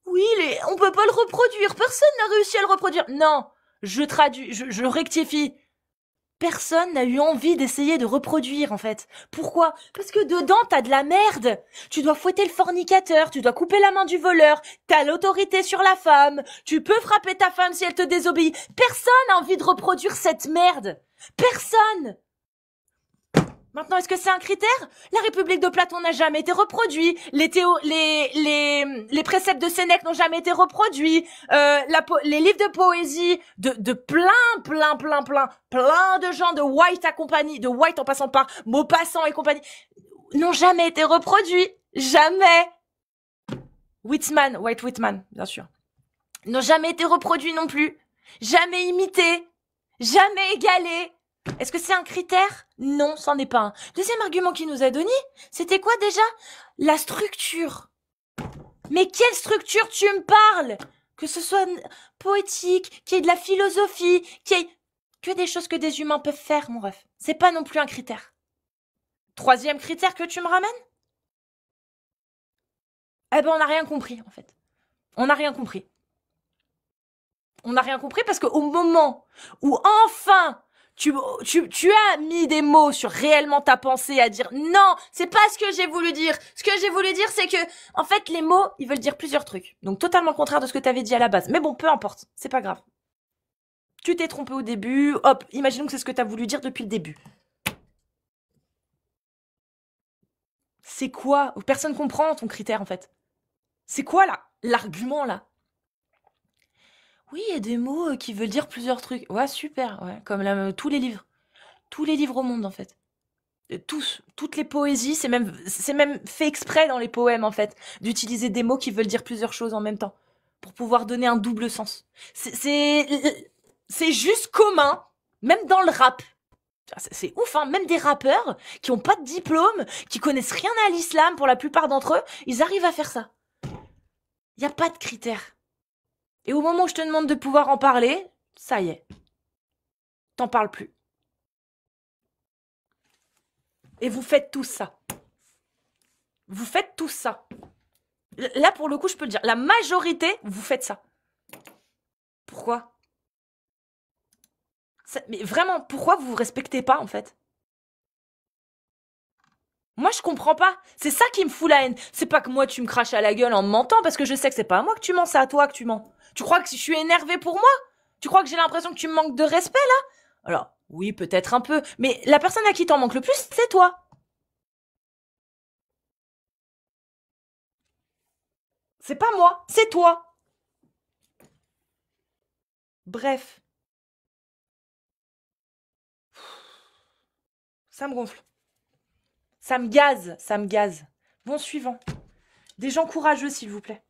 Oui, on peut pas le reproduire. Personne n'a réussi à le reproduire. Non. Je rectifie. Personne n'a eu envie d'essayer de reproduire, en fait. Pourquoi? Parce que dedans, t'as de la merde. Tu dois fouetter le fornicateur, tu dois couper la main du voleur, t'as l'autorité sur la femme, tu peux frapper ta femme si elle te désobéit. Personne n'a envie de reproduire cette merde. Personne. Maintenant, est-ce que c'est un critère? La République de Platon n'a jamais été reproduit. Les préceptes de Sénèque n'ont jamais été reproduits. Les livres de poésie de plein de gens, de White à compagnie, de White en passant par Maupassant et compagnie, n'ont jamais été reproduits. Jamais. White Whitman, bien sûr. N'ont jamais été reproduits non plus. Jamais imités. Jamais égalés. Est-ce que c'est un critère? Non, c'en est pas un. Deuxième argument qu'il nous a donné, c'était quoi déjà? La structure. Mais quelle structure tu me parles? Que ce soit poétique, qu'il y ait de la philosophie, qu'il y ait que des choses que des humains peuvent faire, mon ref. C'est pas non plus un critère. Troisième critère que tu me ramènes? Eh ben, on n'a rien compris, en fait. On n'a rien compris. On n'a rien compris parce qu'au moment où enfin tu as mis des mots sur réellement ta pensée à dire non, c'est pas ce que j'ai voulu dire. Ce que j'ai voulu dire, c'est que, en fait, les mots, ils veulent dire plusieurs trucs. Donc, totalement contraire de ce que t'avais dit à la base. Mais bon, peu importe. C'est pas grave. Tu t'es trompé au début. Hop, imaginons que c'est ce que t'as voulu dire depuis le début. C'est quoi? Personne comprend ton critère, en fait. C'est quoi, là? L'argument, là? Oui, il y a des mots qui veulent dire plusieurs trucs. Ouais, super, ouais. Comme tous les livres. Tous les livres au monde, en fait. Toutes les poésies, c'est même fait exprès dans les poèmes, en fait, d'utiliser des mots qui veulent dire plusieurs choses en même temps. Pour pouvoir donner un double sens. C'est juste commun, même dans le rap. C'est ouf, hein. Même des rappeurs qui ont pas de diplôme, qui connaissent rien à l'islam pour la plupart d'entre eux, ils arrivent à faire ça. Y a pas de critères. Et au moment où je te demande de pouvoir en parler, ça y est. T'en parles plus. Et vous faites tout ça. Vous faites tout ça. Là, pour le coup, je peux le dire. La majorité, vous faites ça. Pourquoi? Mais vraiment, pourquoi vous vous respectez pas, en fait? Moi, je comprends pas. C'est ça qui me fout la haine. C'est pas que moi, tu me craches à la gueule en me mentant, parce que je sais que c'est pas à moi que tu mens, c'est à toi que tu mens. Tu crois que je suis énervée pour moi? Tu crois que j'ai l'impression que tu me manques de respect, là? Alors, oui, peut-être un peu, mais la personne à qui t'en manque le plus, c'est toi. C'est pas moi, c'est toi. Bref. Ça me gonfle. Ça me gaze, ça me gaze. Bon, suivant. Des gens courageux, s'il vous plaît.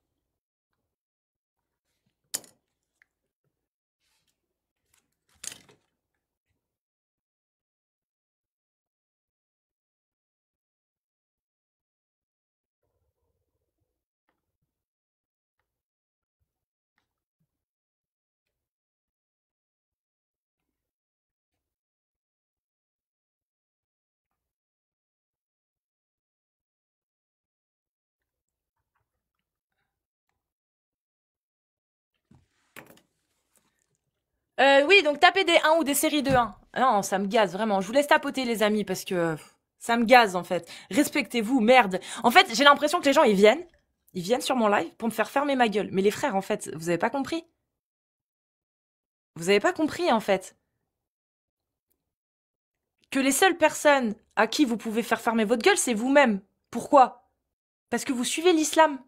Oui, donc tapez des 1 ou des séries de 1. Non, ça me gaze, vraiment. Je vous laisse tapoter, les amis, parce que ça me gaze, en fait. Respectez-vous, merde. En fait, j'ai l'impression que les gens, ils viennent sur mon live pour me faire fermer ma gueule. Mais les frères, en fait, vous avez pas compris? Vous avez pas compris, en fait, que les seules personnes à qui vous pouvez faire fermer votre gueule, c'est vous-même. Pourquoi? Parce que vous suivez l'islam.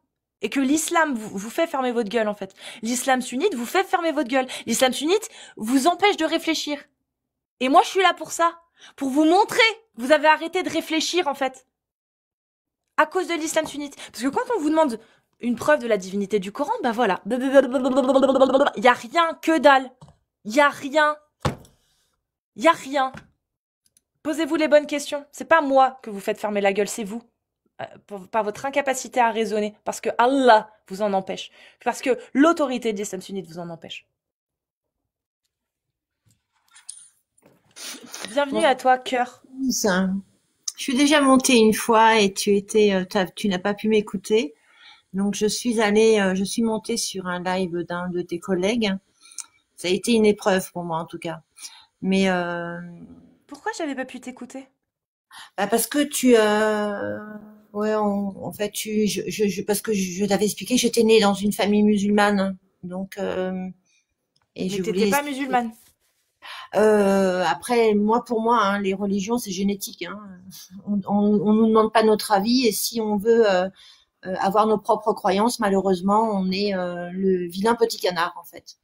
Et que l'islam vous fait fermer votre gueule, en fait. L'islam sunnite vous fait fermer votre gueule. L'islam sunnite vous empêche de réfléchir. Et moi, je suis là pour ça. Pour vous montrer que vous avez arrêté de réfléchir, en fait. À cause de l'islam sunnite. Parce que quand on vous demande une preuve de la divinité du Coran, bah voilà. Il y a rien, que dalle. Il y a rien. Il y a rien. Posez-vous les bonnes questions. C'est pas moi que vous faites fermer la gueule, c'est vous. Par votre incapacité à raisonner, parce que Allah vous en empêche, parce que l'autorité de l'islam sunnite vous en empêche. Bienvenue à toi, cœur. Je suis déjà montée une fois et tu n'as pas pu m'écouter. Donc je suis montée sur un live d'un de tes collègues. Ça a été une épreuve pour moi en tout cas. Mais Pourquoi j'avais pas pu t'écouter? bah, parce que ouais, en fait, parce que je t'avais expliqué, j'étais née dans une famille musulmane, donc et Mais je voulais t'étais pas expliquer. musulmane. Après, pour moi, hein, les religions, c'est génétique. Hein. On nous demande pas notre avis, et si on veut avoir nos propres croyances, malheureusement, on est le vilain petit canard, en fait.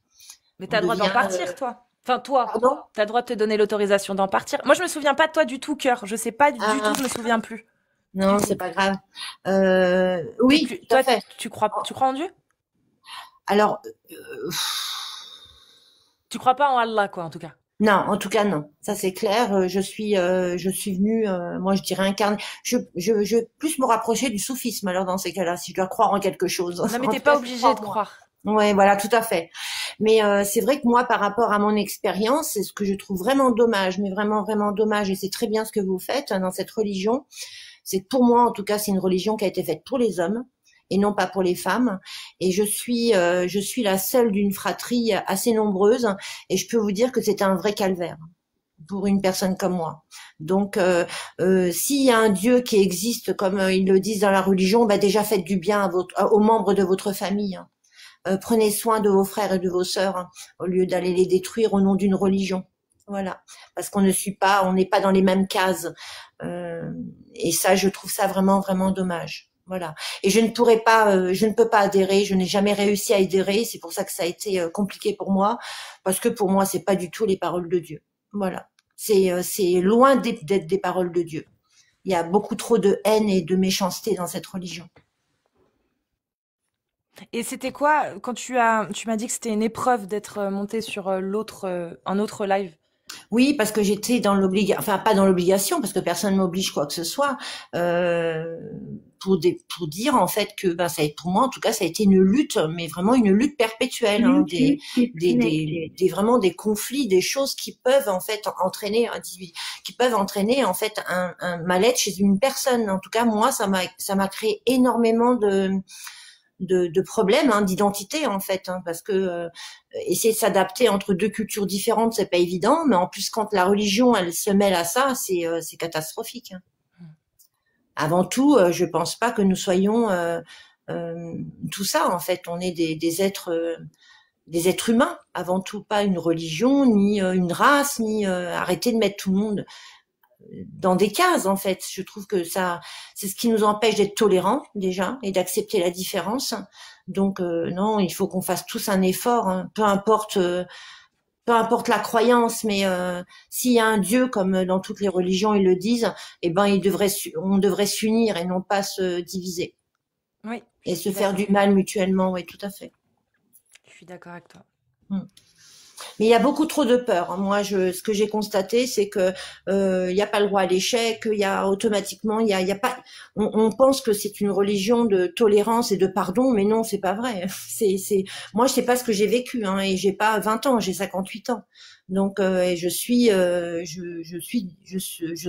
Mais On t'as le droit d'en devient, partir, toi. Enfin, toi, pardon? t'as le droit de te donner l'autorisation d'en partir. Moi, je me souviens pas de toi du tout, cœur. Je sais pas du tout, Ah, je me souviens plus. non, Du c'est tout. pas grave. T'es Oui, plus, tout à toi, fait. tu crois en Dieu? Alors, Tu crois pas en Allah, quoi, en tout cas. non, en tout cas non. Ça c'est clair. Je suis venue, moi je dirais incarner. Je vais plus me rapprocher du soufisme alors dans ces cas-là, si je dois croire en quelque chose. Non, mais En t'es tout cas, pas si je obligé crois de en moi. croire. Ouais, voilà, tout à fait. Mais c'est vrai que moi, par rapport à mon expérience, c'est ce que je trouve vraiment dommage, mais vraiment vraiment dommage. Et c'est très bien ce que vous faites dans cette religion. C'est que pour moi, en tout cas, c'est une religion qui a été faite pour les hommes et non pas pour les femmes. Et je suis la seule d'une fratrie assez nombreuse. Et je peux vous dire que c'est un vrai calvaire pour une personne comme moi. Donc, s'il y a un Dieu qui existe, comme ils le disent dans la religion, bah déjà faites du bien aux membres de votre famille. Hein. Prenez soin de vos frères et de vos sœurs hein, au lieu d'aller les détruire au nom d'une religion. Voilà, parce on n'est pas dans les mêmes cases. Euh, et ça, je trouve ça vraiment, vraiment dommage. Voilà. Et je ne peux pas adhérer. Je n'ai jamais réussi à adhérer. C'est pour ça que ça a été compliqué pour moi, parce que pour moi, c'est pas du tout les paroles de Dieu. Voilà. C'est loin d'être des paroles de Dieu. Il y a beaucoup trop de haine et de méchanceté dans cette religion. Et c'était quoi, quand tu m'as dit que c'était une épreuve d'être monté sur un autre live. Oui, parce que j'étais dans l'obligation, enfin pas dans l'obligation, parce que personne ne m'oblige quoi que ce soit, euh, pour dire en fait que ben ça, pour moi en tout cas, ça a été une lutte, mais vraiment une lutte perpétuelle, hein, vraiment des conflits, des choses qui peuvent en fait entraîner qui peuvent entraîner en fait un mal-être chez une personne. En tout cas, moi, ça m'a créé énormément de problèmes hein, d'identité en fait hein, parce que essayer de s'adapter entre deux cultures différentes c'est pas évident mais en plus quand la religion elle se mêle à ça c'est catastrophique hein. Avant tout je pense pas que nous soyons tout ça en fait on est des êtres humains avant tout pas une religion ni une race ni arrêter de mettre tout le monde dans des cases en fait. Je trouve que ça, c'est ce qui nous empêche d'être tolérants déjà et d'accepter la différence. Donc non, il faut qu'on fasse tous un effort, hein. Peu importe la croyance, mais s'il y a un Dieu comme dans toutes les religions ils le disent, eh ben on devrait s'unir et non pas se diviser Oui, je et se suis faire d'accord. du mal mutuellement. Oui, tout à fait. Je suis d'accord avec toi. Mm. Mais il y a beaucoup trop de peur. Hein. Moi, ce que j'ai constaté, c'est que il n'y a pas le droit à l'échec. Il y a automatiquement, il y a pas. On pense que c'est une religion de tolérance et de pardon, mais non, c'est pas vrai. Moi, je sais pas ce que j'ai vécu, hein, et j'ai pas 20 ans, j'ai 58 ans. Donc, et je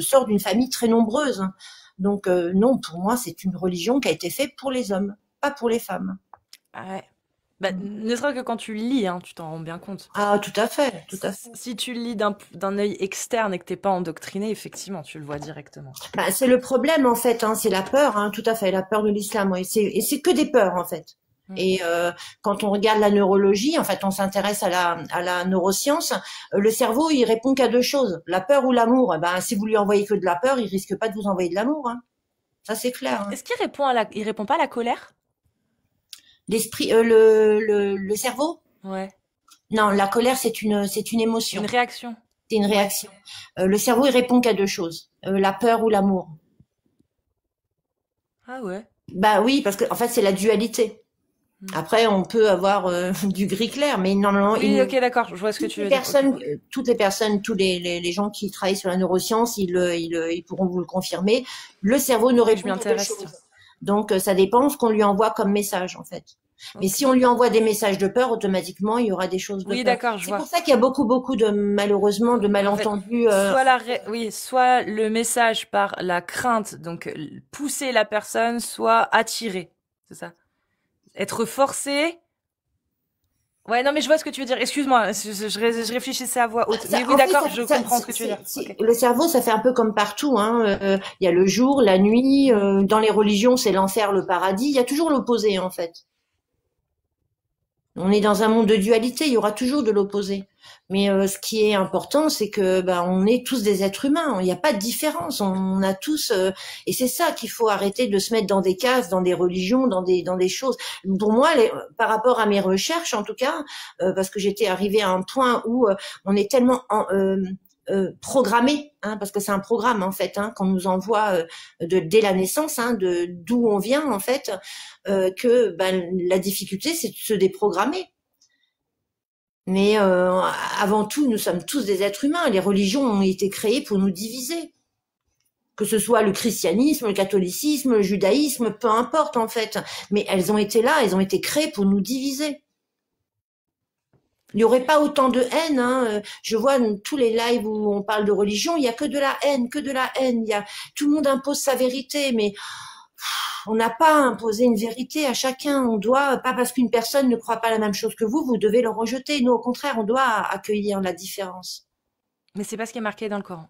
sors d'une famille très nombreuse. Hein. Donc, non, pour moi, c'est une religion qui a été faite pour les hommes, pas pour les femmes. Ah ouais. Bah, ne serait-ce que quand tu le lis, hein, tu t'en rends bien compte. Ah, tout à fait, tout à fait. Si tu le lis d'un œil externe et que t'es pas endoctriné, effectivement, tu le vois directement. Bah, c'est le problème en fait, hein, c'est la peur, hein, tout à fait, la peur de l'islam. Ouais. Et c'est que des peurs en fait. Mm. Et quand on regarde la neurologie, en fait, on s'intéresse à la neuroscience. Le cerveau, il répond qu'à deux choses, la peur ou l'amour. Eh ben, si vous lui envoyez que de la peur, il risque pas de vous envoyer de l'amour. Hein. Ça, c'est clair. Hein. Est-ce qu'il il répond pas à la colère? L'esprit, le cerveau? Ouais. Non, la colère, c'est une Une émotion, réaction. c'est une Ouais. réaction. Le cerveau, il répond qu'à deux choses, la peur ou l'amour. Ah ouais. Bah oui, parce que en fait, c'est la dualité. Mm. Après, on peut avoir du gris clair, mais normalement, Oui, ok, d'accord, je vois ce que tu veux dire. Ok. toutes les personnes, les gens qui travaillent sur la neuroscience, ils pourront vous le confirmer. Le cerveau ne Oui, je m'y répond qu'à deux intéresse, tiens. choses. Donc, ça dépend ce qu'on lui envoie comme message, en fait. Mais Ok. si on lui envoie des messages de peur, automatiquement, il y aura des choses de Oui, peur. d'accord, je C'est pour vois. ça qu'il y a beaucoup de, malheureusement, de En fait, malentendus. oui, soit le message par la crainte, donc pousser la personne, soit attirer. C'est ça. Être forcé Ouais, non, mais je vois ce que tu veux dire. Excuse-moi, je réfléchissais à voix haute. Mais oui, En fait, d'accord, je comprends ce que tu veux dire. Ok. le cerveau, ça fait un peu comme partout, hein. Il y a le jour, la nuit. Dans les religions, c'est l'enfer, le paradis. Il y a toujours l'opposé, en fait. On est dans un monde de dualité, il y aura toujours de l'opposé. Mais ce qui est important, c'est que on est tous des êtres humains. Il n'y a pas de différence. On a tous, et c'est ça qu'il faut arrêter de se mettre dans des cases, dans des religions, dans des choses. Pour moi, par rapport à mes recherches, en tout cas, parce que j'étais arrivée à un point où on est tellement programmé, hein, parce que c'est un programme en fait, hein, qu'on nous envoie dès la naissance, hein, de d'où on vient en fait, que la difficulté c'est de se déprogrammer. Mais avant tout, nous sommes tous des êtres humains. Les religions ont été créées pour nous diviser. Que ce soit le christianisme, le catholicisme, le judaïsme, peu importe en fait. Mais elles ont été là, elles ont été créées pour nous diviser. Il n'y aurait pas autant de haine. Hein. Je vois tous les lives où on parle de religion, il y a que de la haine, que de la haine. Tout le monde impose sa vérité, mais on n'a pas imposé une vérité à chacun. On doit, pas parce qu'une personne ne croit pas la même chose que vous devez le rejeter. Nous, au contraire, on doit accueillir la différence. Mais c'est pas ce qui est marqué dans le Coran.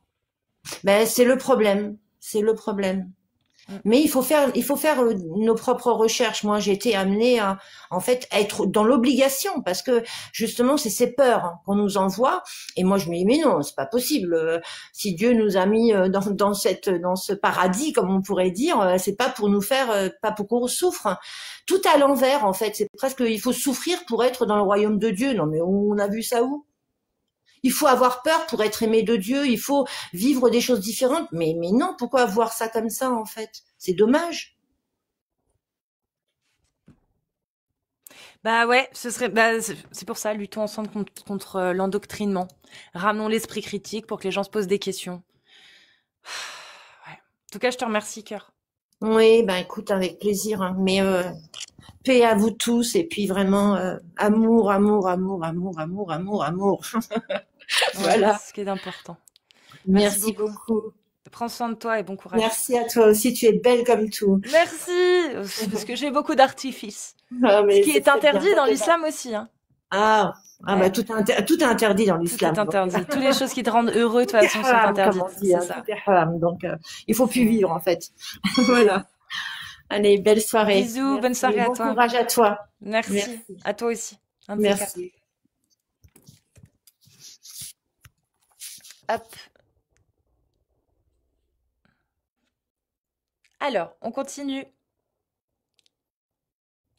C'est le problème. C'est le problème. Mais il faut faire nos propres recherches. Moi, j'ai été amenée à, en fait, à être dans l'obligation parce que justement, c'est ces peurs qu'on nous envoie. Et moi, je me dis mais non, c'est pas possible. Si Dieu nous a mis dans ce paradis, comme on pourrait dire, c'est pas pour nous faire, pas pour qu'on souffre. Tout à l'envers, en fait. C'est presque, il faut souffrir pour être dans le royaume de Dieu. Non, mais on a vu ça où? Il faut avoir peur pour être aimé de Dieu, il faut vivre des choses différentes. Mais non, pourquoi voir ça comme ça, en fait? C'est dommage. Bah ouais, c'est pour ça, luttons ensemble contre l'endoctrinement. Ramenons l'esprit critique pour que les gens se posent des questions. Ouais. En tout cas, je te remercie, cœur. Oui, écoute, avec plaisir. Hein. Mais paix à vous tous et puis vraiment amour, amour, amour, amour, amour, amour, amour. Voilà. C'est ce qui est important. Merci beaucoup. Prends soin de toi et bon courage. Merci à toi aussi, tu es belle comme tout. Merci, parce que j'ai beaucoup d'artifices. Ah, ce qui est interdit dans l'islam aussi. Hein. Ouais. Tout est interdit dans l'islam. Tout est interdit. Toutes les choses qui te rendent heureux, de toute façon, sont interdites. C'est ça. Tout est haram, donc il faut plus vivre en fait. Voilà. Allez, belle soirée. Bisous, bonne soirée à toi. Bon courage à toi. Merci. À toi aussi. Merci. Hop. Alors, on continue.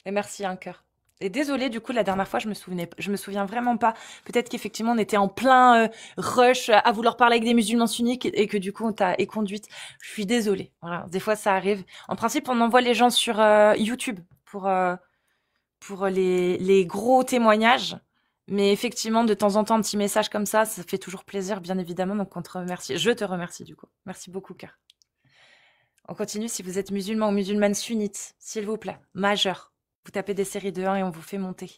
Et merci, un cœur. Et désolée, du coup, la dernière fois, je me souviens vraiment pas. Peut-être qu'effectivement, on était en plein rush à vouloir parler avec des musulmans sunnites et que du coup, on t'a éconduite. Je suis désolée. Voilà, des fois, ça arrive. En principe, on envoie les gens sur YouTube pour les gros témoignages. Mais effectivement, de temps en temps, un petit message comme ça fait toujours plaisir, bien évidemment. Donc, on te remercie. Je te remercie, du coup. Merci beaucoup, cœur. On continue. Si vous êtes musulman ou musulmane sunnite, s'il vous plaît, majeur, vous tapez des séries de 1 et on vous fait monter.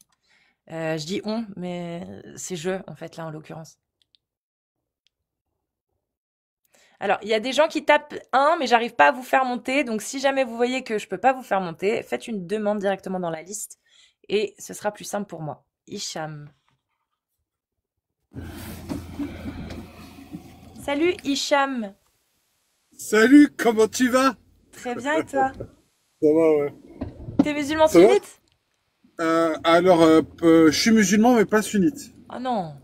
Je dis on, mais c'est je, en fait, là, en l'occurrence. Alors, il y a des gens qui tapent 1, mais j'arrive pas à vous faire monter. Donc, si jamais vous voyez que je peux pas vous faire monter, faites une demande directement dans la liste et ce sera plus simple pour moi. Hicham. Salut, Hicham. Salut, comment tu vas? Très bien, et toi? Ça va, ouais. T'es musulman sunnite? Je suis musulman, mais pas sunnite. Oh non.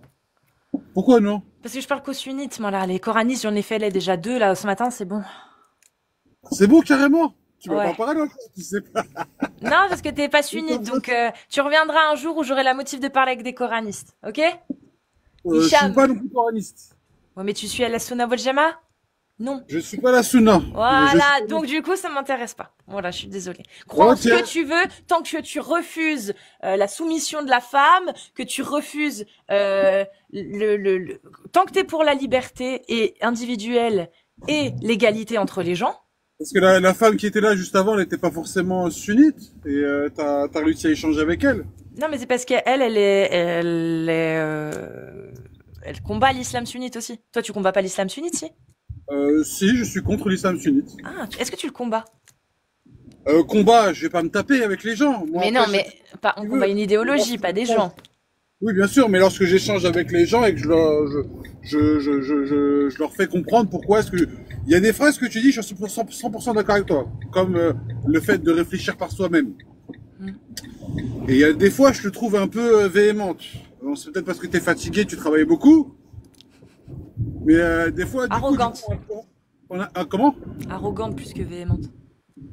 Pourquoi non? Parce que je parle qu'aux sunnites, moi, là. Les coranistes, j'en ai fait là, déjà 2, là, ce matin, c'est bon. C'est bon, carrément? Tu vas Ouais. pas parler, tu sais pas. Non, parce que t'es pas sunnite, donc tu reviendras un jour où j'aurai la motive de parler avec des coranistes, ok? Je suis pas non plus coraniste. Ouais, mais tu suis à la Sunna wal Jamaa? Non. Je suis pas la sunna. Voilà, donc du coup, ça m'intéresse pas. Voilà, je suis désolée. Crois en ce que tu veux, tant que tu refuses la soumission de la femme, que tu refuses tant que t'es pour la liberté et individuelle et l'égalité entre les gens. Parce que la femme qui était là juste avant, elle était pas forcément sunnite. Et t'as réussi à échanger avec elle. Non, mais c'est parce qu'elle, elle combat l'islam sunnite aussi. Toi, tu combats pas l'islam sunnite, si? Si, je suis contre l'islam sunnite. Ah, est-ce que tu le combats? Combat, je vais pas me taper avec les gens. Moi, mais après, non, mais on combat une idéologie, pas des gens. Oui, bien sûr, mais lorsque j'échange avec les gens et que je leur fais comprendre pourquoi est-ce que... Il y a des phrases que tu dis, je suis 100% d'accord avec toi. Comme le fait de réfléchir par soi-même. Mm. Et il y a des fois, je te trouve un peu véhémente. Bon, c'est peut-être parce que tu es fatigué, tu travailles beaucoup. Mais des fois, Arrogante. comment? Arrogante plus que véhémente.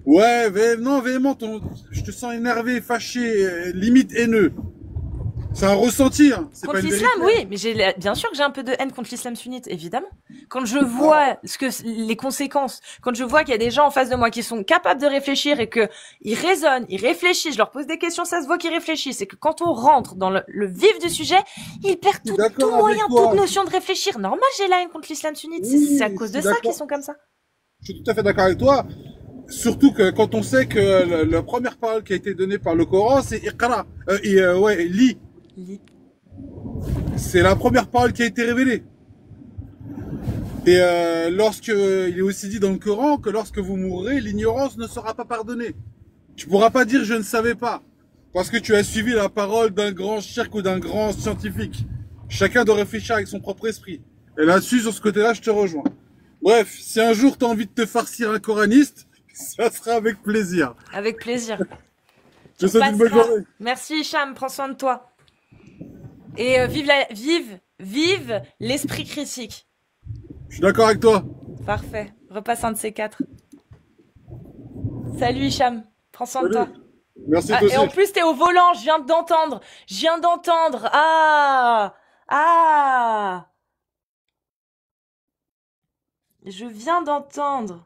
Ouais, non, véhémente, je te sens énervé, fâché, limite haineux. C'est un ressenti, hein. C'est Contre pas une l'islam, vérité. oui, mais bien sûr que j'ai un peu de haine contre l'islam sunnite, évidemment. Quand je vois les conséquences, quand je vois qu'il y a des gens en face de moi qui sont capables de réfléchir et que ils raisonnent, ils réfléchissent, je leur pose des questions, ça se voit qu'ils réfléchissent, et que quand on rentre dans le vif du sujet, ils perdent Je suis tout d'accord avec moyen, toi. toute notion de réfléchir. Normal, j'ai la haine contre l'islam sunnite, Oui, c'est à cause je de suis ça d'accord. qu'ils sont comme ça. Je suis tout à fait d'accord avec toi. Surtout que quand on sait que la première parole qui a été donnée par le Coran, c'est Iqra. Ouais, lis. C'est la première parole qui a été révélée. Et lorsque il est aussi dit dans le Coran que lorsque vous mourrez, l'ignorance ne sera pas pardonnée. Tu pourras pas dire je ne savais pas parce que tu as suivi la parole d'un grand cheikh ou d'un grand scientifique. Chacun doit réfléchir avec son propre esprit. Et là-dessus, sur ce côté-là, je te rejoins. Bref, si un jour tu as envie de te farcir un coraniste, ça sera avec plaisir. Avec plaisir. Je te On souhaite une bonne passera. journée. Merci Hicham, prends soin de toi. Et vive l'esprit critique. Je suis d'accord avec toi. Parfait. Repasse un de ces quatre. Salut Hicham. Prends soin de toi. Merci Ah, toi et en aussi. plus, t'es au volant. Je viens d'entendre. Ah. Ah. Je viens d'entendre.